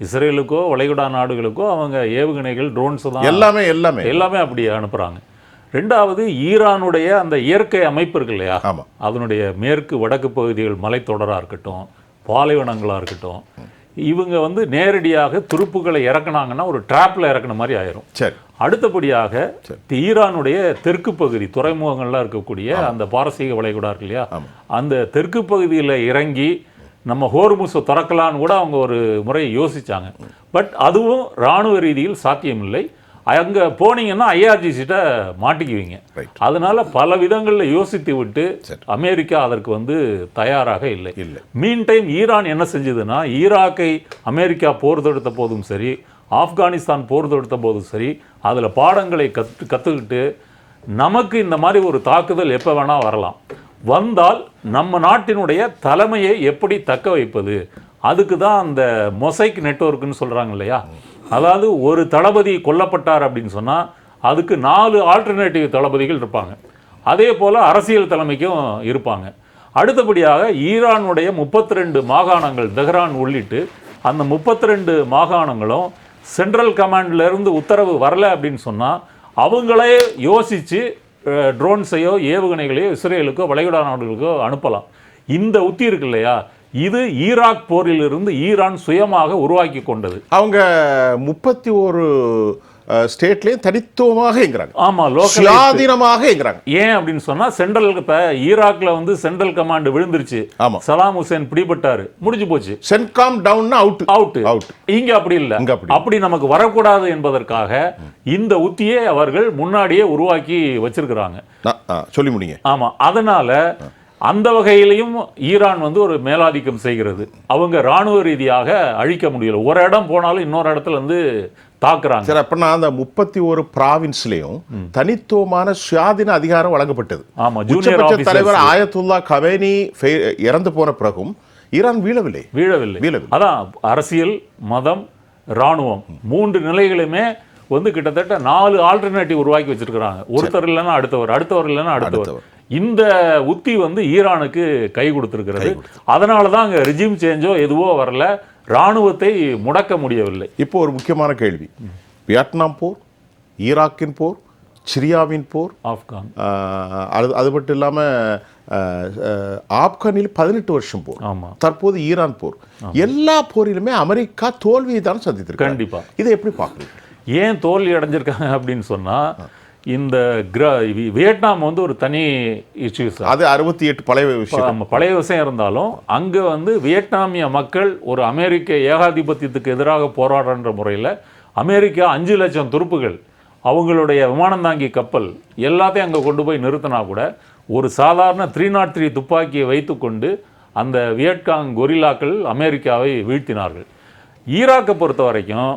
இஸ்ரேலுக்கோ வளைகுடா நாடுகளுக்கோ அவங்க ஏவுகணைகள், ட்ரோன்ஸ் தான் எல்லாமே அப்படி அனுப்புகிறாங்க. ரெண்டாவது, ஈரானுடைய அந்த இயற்கை அமைப்பு இருக்கு இல்லையா, அதனுடைய மேற்கு வடக்கு பகுதிகள் மலைத்தொடராக இருக்கட்டும், பாலைவனங்களாக இருக்கட்டும், இவங்க வந்து நேரடியாக துருப்புகளை இறக்குனாங்கன்னா ஒரு டிராப்பில் இறக்குன மாதிரி ஆயிரும். சரி, அடுத்தபடியாக ஈரானுடைய தெற்கு பகுதி துறைமுகங்கள்லாம் இருக்கக்கூடிய அந்த பாரசீக வளைகுடா இருக்கு இல்லையா, அந்த தெற்கு பகுதியில் இறங்கி நம்ம ஹோர்முஸை திறக்கலான்னு கூட அவங்க ஒரு முறை யோசிச்சாங்க. பட் அதுவும் இராணுவ ரீதியில் சாத்தியமில்லை. அங்கே போனீங்கன்னா IRGC-ட்ட மாட்டிக்குவீங்க. அதனால பல விதங்களில் யோசித்து விட்டு அமெரிக்கா அதற்கு வந்து தயாராக இல்லை. மீன் டைம் ஈரான் என்ன செஞ்சதுன்னா, ஈராக்கை அமெரிக்கா போர் தொடுத்த போதும் சரி, ஆப்கானிஸ்தான் போர் தொடுத்த போதும் சரி, அதில் பாடங்களை கற்றுக்கிட்டு நமக்கு இந்த மாதிரி ஒரு தாக்குதல் எப்போ வேணால் வரலாம், வந்தால் நம்ம நாட்டினுடைய தலைமையை எப்படி தக்க வைப்பது, அதுக்கு தான் அந்த மொசைக் நெட்வொர்க்குன்னு சொல்கிறாங்க இல்லையா. அதாவது ஒரு தளபதி கொல்லப்பட்டார் அப்படின்னு சொன்னால் அதுக்கு 4 ஆல்டர்னேட்டிவ் தளபதிகள் இருப்பாங்க. அதே போல் அரசியல் தலைமைக்கும் இருப்பாங்க. அடுத்தபடியாக ஈரானுடைய 32 மாகாணங்கள், தெஹ்ரான் உள்ளிட்டு அந்த 32 மாகாணங்களும் சென்ட்ரல் கமாண்ட்லேருந்து உத்தரவு வரலை அப்படின்னு சொன்னால் அவங்களே யோசித்து ட்ரோன்ஸையோ ஏவுகணைகளையோ இஸ்ரேலுக்கோ வளைகுடா நாடுகளுக்கோ அனுப்பலாம். இந்த உத்தி இருக்கு இல்லையா, இது ஈராக் போரிலிருந்து ஈரான் சுயமாக உருவாக்கி கொண்டது. அவங்க 31 ஸ்டேட்லேயும் தனித்துவமாக எங்கிறாங்க. ஆமாம், சுயாதீனமாக எங்கிறாங்க. ஏன் அப்படின்னு சொன்னால், சென்ட்ரல் இப்போ ஈராக்ல வந்து சென்ட்ரல் கமாண்ட் விழுந்துருச்சு, சலாம் ஹுசேன் பிடிபட்டாரு, முடிஞ்சு போச்சு. சென்காம் டவுன் அவுட். இங்க அப்படி இல்லை. அப்படி நமக்கு வரக்கூடாது என்பதற்காக இந்த உத்தியை அவர்கள் முன்னாடியே உருவாக்கி வச்சிருக்கிறாங்க. சொல்லி முடியுங்க. ஆமா, அதனால அந்த வகையிலையும் ஈரான் வந்து ஒரு மேலாதிக்கம் செய்கிறது. அவங்க இராணுவ ரீதியாக அழிக்க முடியல. ஒரு இடம் போனாலும் இன்னொரு இடத்துல வந்து தாக்குறாங்க. சரி, அப்படின்னா அந்த 31 ப்ராவின்ஸ்லயும் தனித்துவமான சுயாதீன அதிகாரம் வழங்கப்பட்டது. ஆமா, உச்சபட்ச தலைவர் ஆயத்துல்லா கமேனி இறந்து போன பிறகும் ஈரான் வீழவில்லை. அதான் அரசியல், மதம், இராணுவம் 3 நிலைகளுமே வந்து கிட்டத்தட்ட 4 ஆல்டர்னேட்டிவ் உருவாக்கி வச்சிருக்கிறாங்க. ஒருத்தர் இல்லைன்னா அடுத்தவர் இல்லைன்னா அடுத்தவர். இந்த உத்தி வந்து ஈரானுக்கு கை கொடுத்துருக்கிறது. அதனால தான் அங்கே ரிஜிம் சேஞ்சோ எதுவோ வரல, இராணுவத்தை முடக்க முடியவில்லை. இப்போ ஒரு முக்கியமான கேள்வி, வியட்நாம் போர், ஈராக்கின் போர், சிரியாவின் போர், ஆப்கான், அது மட்டும் இல்லாமல் ஆப்கானில் 18 வருஷம் போர், தற்போது ஈரான் போர், எல்லா போரிலுமே அமெரிக்கா தோல்வியை தான் சந்தித்திருக்கு. கண்டிப்பா. இதை எப்படி பார்க்குறீங்க? ஏன் தோல்வி அடைஞ்சிருக்காங்க அப்படின்னு சொன்னா, இந்த வியட்நாம் வந்து ஒரு தனி இஷ்யூஸ். அது 68 பழைய விஷயம் இருந்தாலும் அங்கே வந்து வியட்நாமிய மக்கள் ஒரு அமெரிக்க ஏகாதிபத்தியத்துக்கு எதிராக போராடுற முறையில் அமெரிக்கா 5 லட்சம் துருப்புகள், அவங்களுடைய விமானந்தாங்கி கப்பல் எல்லாத்தையும் அங்கே கொண்டு போய் நிறுத்தினா கூட ஒரு சாதாரண 303 துப்பாக்கியை வைத்துக்கொண்டு அந்த வியட்காங் கொரில்லாக்கள் அமெரிக்காவை வீழ்த்தினார்கள். ஈராக்கை பொறுத்த வரைக்கும்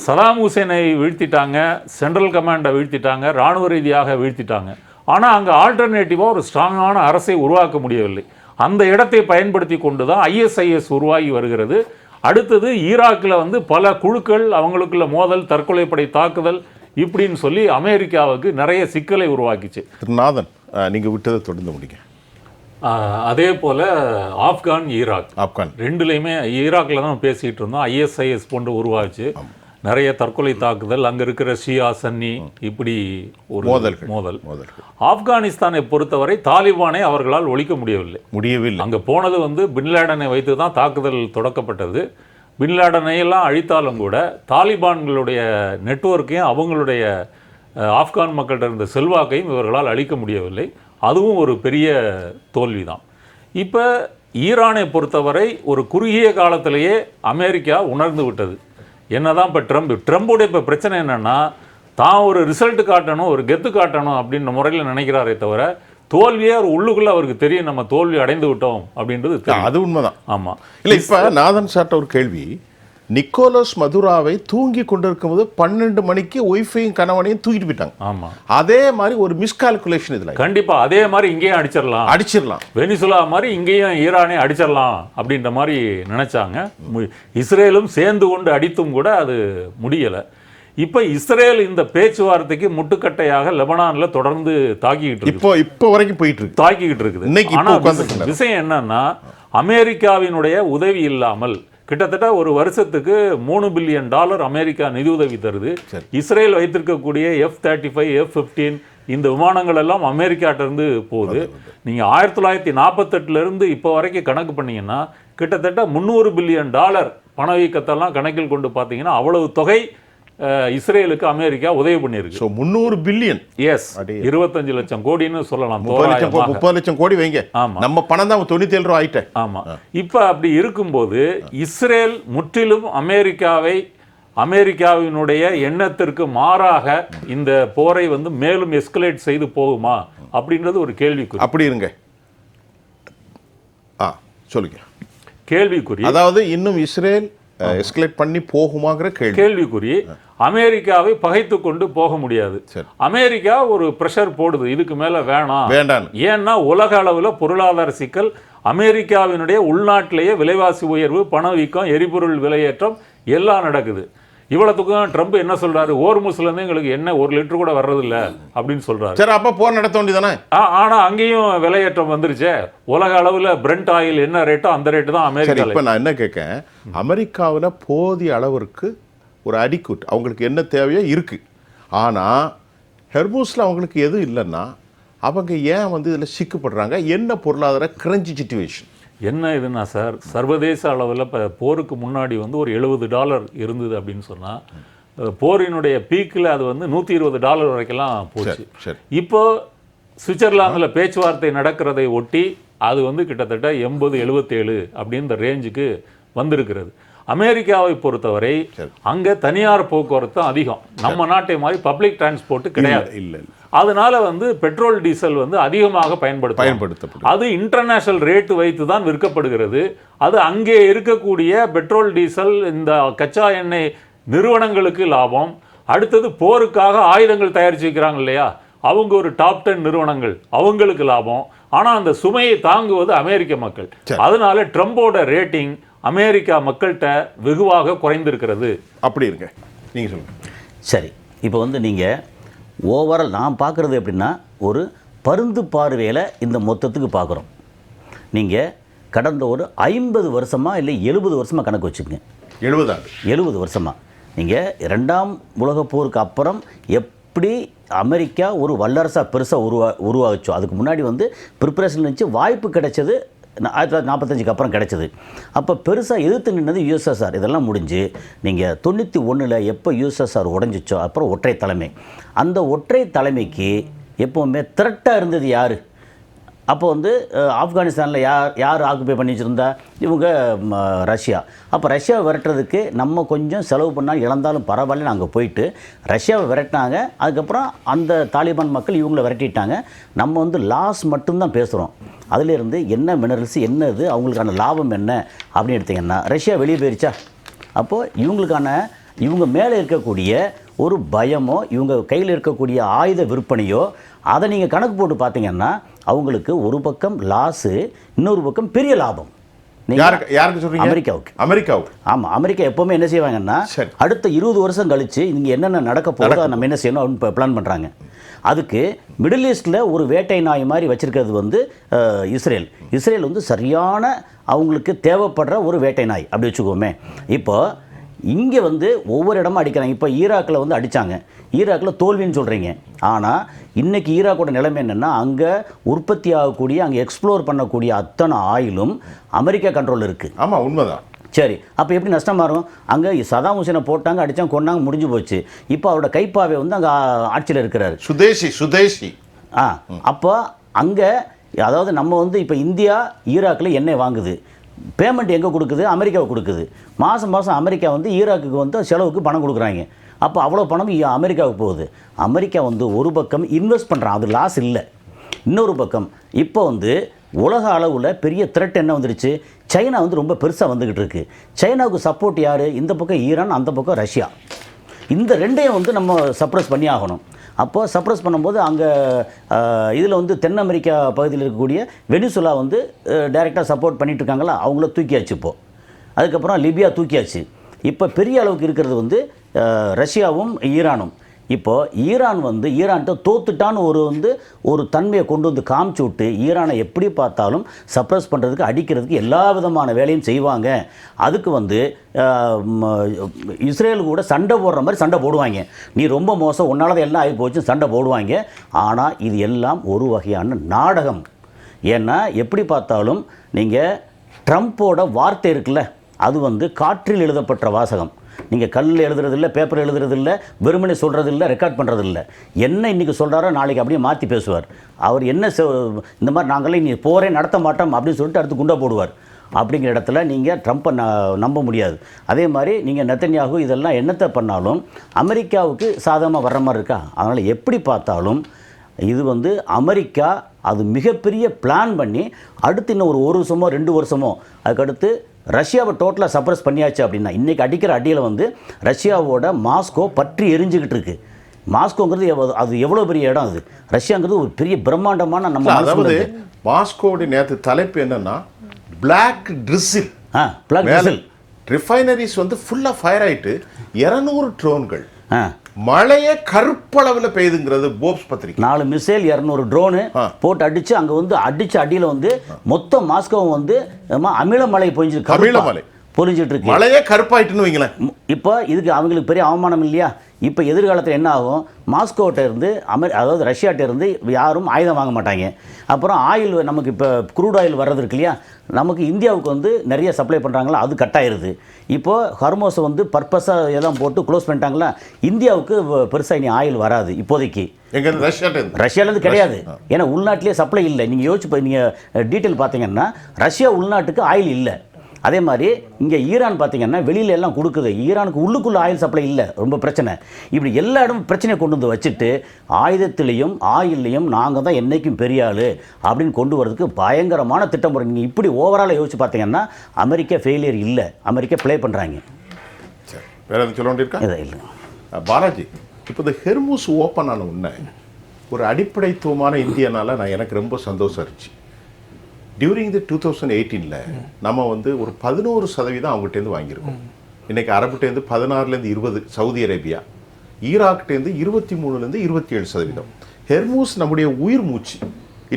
சதாம் ஹுசேனை வீழ்த்திட்டாங்க, சென்ட்ரல் கமாண்டை வீழ்த்திட்டாங்க, இராணுவ ரீதியாக வீழ்த்திட்டாங்க. ஆனால் அங்கே ஆல்டர்னேட்டிவாக ஒரு ஸ்ட்ராங்கான அரசை உருவாக்க முடியவில்லை. அந்த இடத்தை பயன்படுத்தி கொண்டு தான் ISIS உருவாகி வருகிறது. அடுத்தது ஈராக்கில் வந்து பல குழுக்கள், அவங்களுக்குள்ள மோதல், தற்கொலைப்படை தாக்குதல் இப்படின்னு சொல்லி அமெரிக்காவுக்கு நிறைய சிக்கலை உருவாக்கிச்சு. நாதன், நீங்கள் விட்டதை தொடர்ந்து முடிங்க. அதே போல் ஆப்கான், ஈராக் ரெண்டுலேயுமே, ஈராக்கில் தான் பேசிகிட்டு இருந்தோம், ISIS போன்று உருவாச்சு. நிறைய தற்கொலை தாக்குதல், அங்கே இருக்கிற ஷியா சன்னி இப்படி ஒரு மோதல். ஆப்கானிஸ்தானை பொறுத்தவரை தாலிபானை அவர்களால் ஒழிக்க முடியவில்லை. அங்கே போனது வந்து பின்லேடனை வைத்து தான் தாக்குதல் தொடக்கப்பட்டது. பின்லேடனை எல்லாம் அழித்தாலும் கூட தாலிபான்களுடைய நெட்வொர்க்கையும் அவங்களுடைய ஆப்கான் மக்கள்கிட்ட இருந்த செல்வாக்கையும் இவர்களால் அழிக்க முடியவில்லை. அதுவும் ஒரு பெரிய தோல்வி தான். இப்போ ஈரானை பொறுத்தவரை ஒரு குறுகிய காலத்திலேயே அமெரிக்கா உணர்ந்து விட்டது. என்னதான் இப்போ ட்ரம்புடைய இப்போ பிரச்சனை என்னென்னா, தான் ஒரு ரிசல்ட் காட்டணும், ஒரு கெத்து காட்டணும் அப்படின்ற முறையில் நினைக்கிறாரே தவிர, தோல்வியே ஒரு உள்ளுக்குள்ளே அவருக்கு தெரியும், நம்ம தோல்வி அடைந்து விட்டோம் அப்படின்றது. அது உண்மைதான். ஆமாம். இல்லை, இப்போ நாதன் சார்ட்ட ஒரு கேள்வி, நிக்கோலஸ் மதுராவை தூங்கி கொண்டிருக்கும் போது 12 மணிக்கு ஒய்ஃபையும் கணவனையும் தூக்கிட்டு போயிட்டாங்க. ஆமாம். அதே மாதிரி ஒரு மிஸ்கால்குலேஷன் இதில். கண்டிப்பாக அதே மாதிரி இங்கேயும் அடிச்சிடலாம். வெனிசுலா மாதிரி இங்கேயும் ஈரானே அடிச்சிடலாம் அப்படின்ற மாதிரி நினைச்சாங்க. இஸ்ரேலும் சேர்ந்து கொண்டு அடித்தும் கூட அது முடியலை. இப்போ இஸ்ரேல் இந்த பேச்சுவார்த்தைக்கு முட்டுக்கட்டையாக லெபனானில் தொடர்ந்து தாக்கிக்கிட்டு இருக்கு. இப்போ வரைக்கும் தாக்கிக்கிட்டு இருக்குது. ஆனால் விஷயம் என்னன்னா, அமெரிக்காவினுடைய உதவி இல்லாமல் கிட்டத்தட்ட ஒரு வருஷத்துக்கு $3 பில்லியன் அமெரிக்கா நிதியுதவி தருது. இஸ்ரேல் வைத்திருக்கக்கூடிய F-35, F-15 இந்த விமானங்கள் எல்லாம் அமெரிக்காட்டிருந்து போகுது. நீங்கள் 1948 இப்போ வரைக்கும் கணக்கு பண்ணீங்கன்னா கிட்டத்தட்ட $300 பில்லியன் பணவீக்கத்தெல்லாம் கணக்கில் கொண்டு பார்த்தீங்கன்னா அவ்வளவு தொகை இஸ்ரேலுக்கு அமெரிக்கா உதவி பண்ணியிருக்கு. 300 பில்லியன். எஸ், 25 லட்சம் கோடின்னு சொல்லலாம். 30 லட்சம் கோடி வைங்க. ஆமா, நம்ம பணம் தான் 97 ரூபாய் ஆயிட்டேன். ஆமா. இப்போ அப்படி இருக்கும்போது இஸ்ரேல் முற்றிலும் அமெரிக்காவினுடைய எண்ணத்திற்கு மாறாக இந்த போரை வந்து மேலும் எஸ்கலேட் செய்து போகுமா அப்படின்றது ஒரு கேள்விக்குறி. அப்படி இருங்க, சொல்லுங்க. கேள்விக்குறி. அதாவது இன்னும் இஸ்ரேல் எஸ்கலேட் பண்ணி போகுமாங்கிற கேள்விக்குறி. அமெரிக்காவை பகைத்து கொண்டு போக முடியாது. அமெரிக்கா ஒரு பிரஷர் போடுது, இதுக்கு மேல வேண்டாம். ஏன்னா உலக அளவில் பொருளாதார சிக்கல், அமெரிக்காவினுடைய உள்நாட்டிலேயே விலைவாசி உயர்வு, பணவீக்கம், எரிபொருள் விலையேற்றம் எல்லாம் நடக்குது. இவ்வளவுக்கும் ட்ரம்ப் என்ன சொல்றாரு, ஓர்முஸ்ல இருந்து எங்களுக்கு என்ன 1 லிட்டர் கூட வர்றதில்ல அப்படின்னு சொல்றாரு. சரி, அப்ப போர் நடத்த வேண்டியதானே? ஆனா அங்கேயும் விலையேற்றம் வந்துருச்சே. உலக அளவில் பிரெண்ட் ஆயில் என்ன ரேட்டோ அந்த ரேட்டு தான் அமெரிக்கா. இப்ப நான் என்ன கேட்கேன், அமெரிக்காவில் போதிய அளவிற்கு ஒரு அடிக்குட் அவங்களுக்கு என்ன தேவையோ இருக்கு. ஆனா ஹெர்மூஸ்ல அவங்களுக்கு எதுவும் இல்லைன்னா அவங்க ஏன் வந்து இதில் சிக்கப்படுறாங்க? என்ன பொருளாதார கிரஞ்சி சிச்சுவேஷன் என்ன இதுன்னா சார், சர்வதேச அளவில் இப்போ போருக்கு முன்னாடி வந்து ஒரு $70 இருந்தது அப்படின்னு சொன்னால், போரினுடைய பீக்கில் அது வந்து $120 வரைக்கெல்லாம் போச்சு. இப்போ சுவிட்சர்லாந்தில் பேச்சுவார்த்தை நடக்கிறதை ஒட்டி அது வந்து கிட்டத்தட்ட 80-77 அப்படின்ற ரேஞ்சுக்கு வந்திருக்கிறது. அமெரிக்காவை பொறுத்தவரை அங்கே தனியார் போக்குவரத்து அதிகம், நம்ம நாட்டை மாதிரி பப்ளிக் டிரான்ஸ்போர்ட் கிடையாது. இல்லை, அதனால வந்து பெட்ரோல் டீசல் வந்து அதிகமாக பயன்படுத்தப்படும். அது இன்டர்நேஷனல் ரேட்டு வைத்து தான் விற்கப்படுகிறது. அது அங்கே இருக்கக்கூடிய பெட்ரோல் டீசல் இந்த கச்சா எண்ணெய் நிறுவனங்களுக்கு லாபம். அடுத்தது போருக்காக ஆயுதங்கள் தயாரிச்சு வைக்கிறாங்க இல்லையா, அவங்க ஒரு டாப் 10 நிறுவனங்கள், அவங்களுக்கு லாபம். ஆனால் அந்த சுமையை தாங்குவது அமெரிக்க மக்கள். அதனால ட்ரம்போட ரேட்டிங் அமெரிக்கா மக்கள்கிட்ட வெகுவாக குறைந்திருக்கிறது. அப்படி இருங்க, நீங்கள் சொல்லுங்கள். சரி, இப்போ வந்து நீங்கள் ஓவரால் நான் பார்க்குறது எப்படின்னா, ஒரு பருந்து பார்வையில் இந்த மொத்தத்துக்கு பார்க்குறோம். நீங்கள் கடந்த ஒரு 50 வருஷமாக இல்லை 70 வருஷமாக கணக்கு வச்சுக்கோங்க. 70 வருஷமாக நீங்கள் 2ஆம் உலகப் போருக்கு அப்புறம் எப்படி அமெரிக்கா ஒரு வல்லரசாக பெருசாக உருவாச்சோ, அதுக்கு முன்னாடி வந்து ப்ரிப்பரேஷன் இருந்துச்சு, வாய்ப்பு கிடைச்சது 1945 அப்புறம் கிடைச்சது. அப்போ பெருசாக எதிர்த்து நின்னது யுஎஸ்எஸ்ஆர். இதெல்லாம் முடிஞ்சு நீங்கள் 91 எப்போ யுஎஸ்எஸ்ஆர் உடஞ்சிச்சோ அப்புறம் ஒற்றை தலைமை. அந்த ஒற்றை தலைமைக்கு எப்போவுமே த்ரெட்டாக இருந்தது யார்? அப்போ வந்து ஆப்கானிஸ்தானில் யார் ஆக்குபை பண்ணி வச்சுருந்தா? இவங்க ரஷ்யா. அப்போ ரஷ்யாவை விரட்டுறதுக்கு நம்ம கொஞ்சம் செலவு பண்ணால் இழந்தாலும் பரவாயில்ல, நாங்கள் போயிட்டு ரஷ்யாவை விரட்டினாங்க. அதுக்கப்புறம் அந்த தாலிபான் மக்கள் இவங்கள விரட்டிட்டாங்க. நம்ம வந்து லாஸ் மட்டும்தான் பேசுகிறோம். அதிலேருந்து என்ன மினரல்ஸ், என்ன இது, அவங்களுக்கான லாபம் என்ன அப்படின்னு எடுத்திங்கன்னா, ரஷ்யா வெளியே போயிடுச்சா? அப்போது இவங்க மேலே இருக்கக்கூடிய ஒரு பயமோ, இவங்க கையில் இருக்கக்கூடிய ஆயுத விற்பனையோ, அதை நீங்கள் கணக்கு போட்டு பார்த்தீங்கன்னா அவங்களுக்கு ஒரு பக்கம் லாஸு, இன்னொரு பக்கம் பெரிய லாபம். யாருக்கு சொல்றீங்க? அமெரிக்காவுக்கு. ஆமாம், அமெரிக்கா எப்போவுமே என்ன செய்வாங்கன்னா, அடுத்த 20 வருஷம் கழித்து இங்கே என்னென்ன நடக்க போகுதோ நம்ம என்ன செய்யணும் அப்படின்னு பிளான் பண்ணுறாங்க. அதுக்கு மிடில் ஈஸ்டில் ஒரு வேட்டை நாய் மாதிரி வச்சுருக்கிறது வந்து இஸ்ரேல் வந்து சரியான அவங்களுக்கு தேவைப்படுற ஒரு வேட்டை நாய் அப்படி வச்சுக்கோமே. இப்போது இங்கே வந்து ஒவ்வொரு இடமா அடிக்கிறாங்க. இப்போ ஈராக்கில் வந்து அடித்தாங்க, ஈராக்கில் தோல்வின்னு சொல்கிறீங்க. ஆனால் இன்றைக்கி ஈராக்கோட நிலைமை என்னென்னா, அங்கே உற்பத்தி ஆகக்கூடிய, அங்கே எக்ஸ்ப்ளோர் பண்ணக்கூடிய அத்தனை ஆயிலும் அமெரிக்கா கண்ட்ரோல் இருக்குது. ஆமாம், உண்மைதான். சரி, அப்போ எப்படி நஷ்டமாக இருக்கும்? அங்கே சதாம் ஹுசேனை போட்டாங்க, அடித்தாங்க, கொண்டாங்க, முடிஞ்சு போச்சு. இப்போ அவரோட கைப்பாவை வந்து அங்கே ஆட்சியில் இருக்கிறாரு, சுதேசி. அப்போ அங்கே அதாவது நம்ம வந்து இப்போ இந்தியா ஈராக்கில் எண்ணெய் வாங்குது, பேமெண்ட் எங்கே கொடுக்குது? அமெரிக்காவுக்கு கொடுக்குது. மாதம் அமெரிக்கா வந்து ஈராக்குக்கு வந்து செலவுக்கு பணம் கொடுக்குறாங்க. அப்போ அவ்வளோ பணம் அமெரிக்காவுக்கு போகுது. அமெரிக்கா வந்து ஒரு பக்கம் இன்வெஸ்ட் பண்ணுறான், அது லாஸ் இல்லை. இன்னொரு பக்கம் இப்போ வந்து உலக அளவில் பெரிய த்ரெட் என்ன வந்துருச்சு? சைனா வந்து ரொம்ப பெருசாக வந்துக்கிட்டு இருக்குது. சைனாவுக்கு சப்போர்ட் யார்? இந்த பக்கம் ஈரான், அந்த பக்கம் ரஷ்யா. இந்த ரெண்டையும் வந்து நம்ம சப்ரஸ் பண்ணி ஆகணும். அப்போது சப்ரஸ் பண்ணும்போது அங்கே இதில் வந்து தென் அமெரிக்கா பகுதியில் இருக்கக்கூடிய வெனிசுலா வந்து டைரெக்டாக சப்போர்ட் பண்ணிகிட்ருக்காங்களா, அவங்கள தூக்கியாச்சு. இப்போது அதுக்கப்புறம் லிபியா தூக்கியாச்சு. இப்போ பெரிய அளவுக்கு இருக்கிறது வந்து ரஷ்யாவும் ஈரானும். இப்போது ஈரான் வந்து ஈரான்கிட்ட தோத்துட்டான்னு ஒரு தன்மையை கொண்டு வந்து காமிச்சு விட்டு, ஈரானை எப்படி பார்த்தாலும் சப்ரஸ் பண்ணுறதுக்கு, அடிக்கிறதுக்கு எல்லா விதமான வேலையும் செய்வாங்க. அதுக்கு வந்து இஸ்ரேல் கூட சண்டை போடுற மாதிரி சண்டை போடுவாங்க. நீ ரொம்ப மோசம், உன்னால எல்லாம் ஆகி போச்சு, சண்டை போடுவாங்க. ஆனால் இது எல்லாம் ஒரு வகையான நாடகம். ஏன்னா எப்படி பார்த்தாலும் நீங்கள் ட்ரம்ப்போட வார்த்தை இருக்குல்ல, அது வந்து காற்றில் எழுதப்பட்ட வாசகம். நீங்கள் கல்லில் எழுதுறதில்ல, பேப்பர் எழுதுறதில்ல, வெறுமனே சொல்கிறதில்ல, ரெக்கார்ட் பண்ணுறதில்ல. என்ன இன்றைக்கி சொல்கிறாரோ நாளைக்கு அப்படியே மாற்றி பேசுவார். அவர் என்ன இந்த மாதிரி நாங்களே நீ போரே நடத்த மாட்டோம் அப்படின்னு சொல்லிட்டு அடுத்து குண்டா போடுவார். அப்படிங்கிற இடத்துல நீங்கள் ட்ரம்ப்பை நம்ப முடியாது. அதே மாதிரி நீங்கள் நெத்தன்யாகு இதெல்லாம் என்னத்தை பண்ணாலும் அமெரிக்காவுக்கு சாதகமாக வர்ற மாதிரி இருக்கா? அதனால் எப்படி பார்த்தாலும் இது வந்து அமெரிக்கா அது மிகப்பெரிய பிளான் பண்ணி அடுத்து இன்னும் ஒரு வருஷமோ 2 வருஷமோ அதுக்கடுத்து ரஷ்யாவை டோட்டலாக சப்ரஸ் பண்ணியாச்சு. அப்படின்னா இன்றைக்கி அடிக்கிற அடியில் வந்து ரஷ்யாவோட மாஸ்கோ பற்றி எரிஞ்சுக்கிட்டு இருக்குது. மாஸ்கோங்கிறது அது எவ்வளோ பெரிய இடம், அது ரஷ்யாங்கிறது ஒரு பெரிய பிரம்மாண்டமான நம்ம. அதாவது மாஸ்கோவுடைய நேற்று தலைப்பு என்னன்னா பிளாக் ட்ரிசில். ரிஃபைனரிஸ் வந்து ஃபுல்லாக ஃபயர் ஆகிட்டு 200 ட்ரோன்கள் மழையே கருப்பளவில் பெய்யுதுங்கிறது போப்ஸ் பத்திரிகை. 4 மிசைல் 200 ட்ரோனு போட்டு அடிச்சு அங்கே வந்து அடிச்சு அடியில் வந்து மொத்தம் மாஸ்கோவும் வந்து அமிலமழை பொழிஞ்சிட்டு இருக்கு. மழையே கருப்பாயிட்டுன்னு வைங்களேன். இப்போ இதுக்கு அவங்களுக்கு பெரிய அவமானம் இல்லையா? இப்போ எதிர்காலத்தில் என்ன ஆகும்? மாஸ்கோட்ட இருந்து அதாவது ரஷ்யாட்ட இருந்து யாரும் ஆயுதம் வாங்க மாட்டாங்க. அப்புறம் ஆயில் நமக்கு இப்போ க்ரூட் ஆயில் வர்றது இருக்கு இல்லையா, நமக்கு இந்தியாவுக்கு வந்து நிறைய சப்ளை பண்ணுறாங்களா, அது கட் ஆயிடுது. இப்போது ஹர்மோஸை வந்து பர்பஸாக எல்லாம் போட்டு க்ளோஸ் பண்ணிட்டாங்களா, இந்தியாவுக்கு பெருசாக இனி ஆயில் வராது இப்போதைக்கு. ரஷ்யாவிலேருந்து கிடையாது, ஏன்னா உள்நாட்டிலே சப்ளை இல்லை. நீங்கள் யோசிச்சு நீங்கள் டீட்டெயில் பார்த்தீங்கன்னா ரஷ்யா உள்நாட்டுக்கு ஆயில் இல்லை. அதே மாதிரி இங்கே ஈரான் பார்த்தீங்கன்னா வெளியில எல்லாம் கொடுக்குது, ஈரானுக்கு உள்ளுக்குள்ள ஆயில் சப்ளை இல்லை, ரொம்ப பிரச்சனை. இப்படி எல்லா இடமும் பிரச்சனையை கொண்டு வந்து வச்சுட்டு ஆயுதத்திலையும் ஆயில்லையும் நாங்கள் தான் என்றைக்கும் பெரிய ஆள் அப்படின்னு கொண்டு வரதுக்கு பயங்கரமான திட்டம் போடுறீங்க. நீங்கள் இப்படி ஓவராலாக யோசிச்சு பார்த்தீங்கன்னா அமெரிக்கா ஃபெயிலியர் இல்லை, அமெரிக்கா ப்ளே பண்ணுறாங்க. வேற எதுவும் சொல்ல வேண்டியிருக்கா? இல்லை பாலாஜி, இப்போ இந்த ஹெர்மூஸ் ஓப்பன் ஆன உடனே ஒரு அடிப்படைத்துவமான இந்தியனால எனக்கு ரொம்ப சந்தோஷம் இருந்துச்சு. டியூரிங் தி 2018 நம்ம வந்து ஒரு 11% அவங்ககிட்டேருந்து வாங்கியிருக்கோம். இன்றைக்கி அரபுட்டேருந்து 16லேருந்து 20, சவுதி அரேபியா, ஈராக்டேருந்து 23லேருந்து 27%. ஹெர்மூஸ் நம்முடைய உயிர் மூச்சு.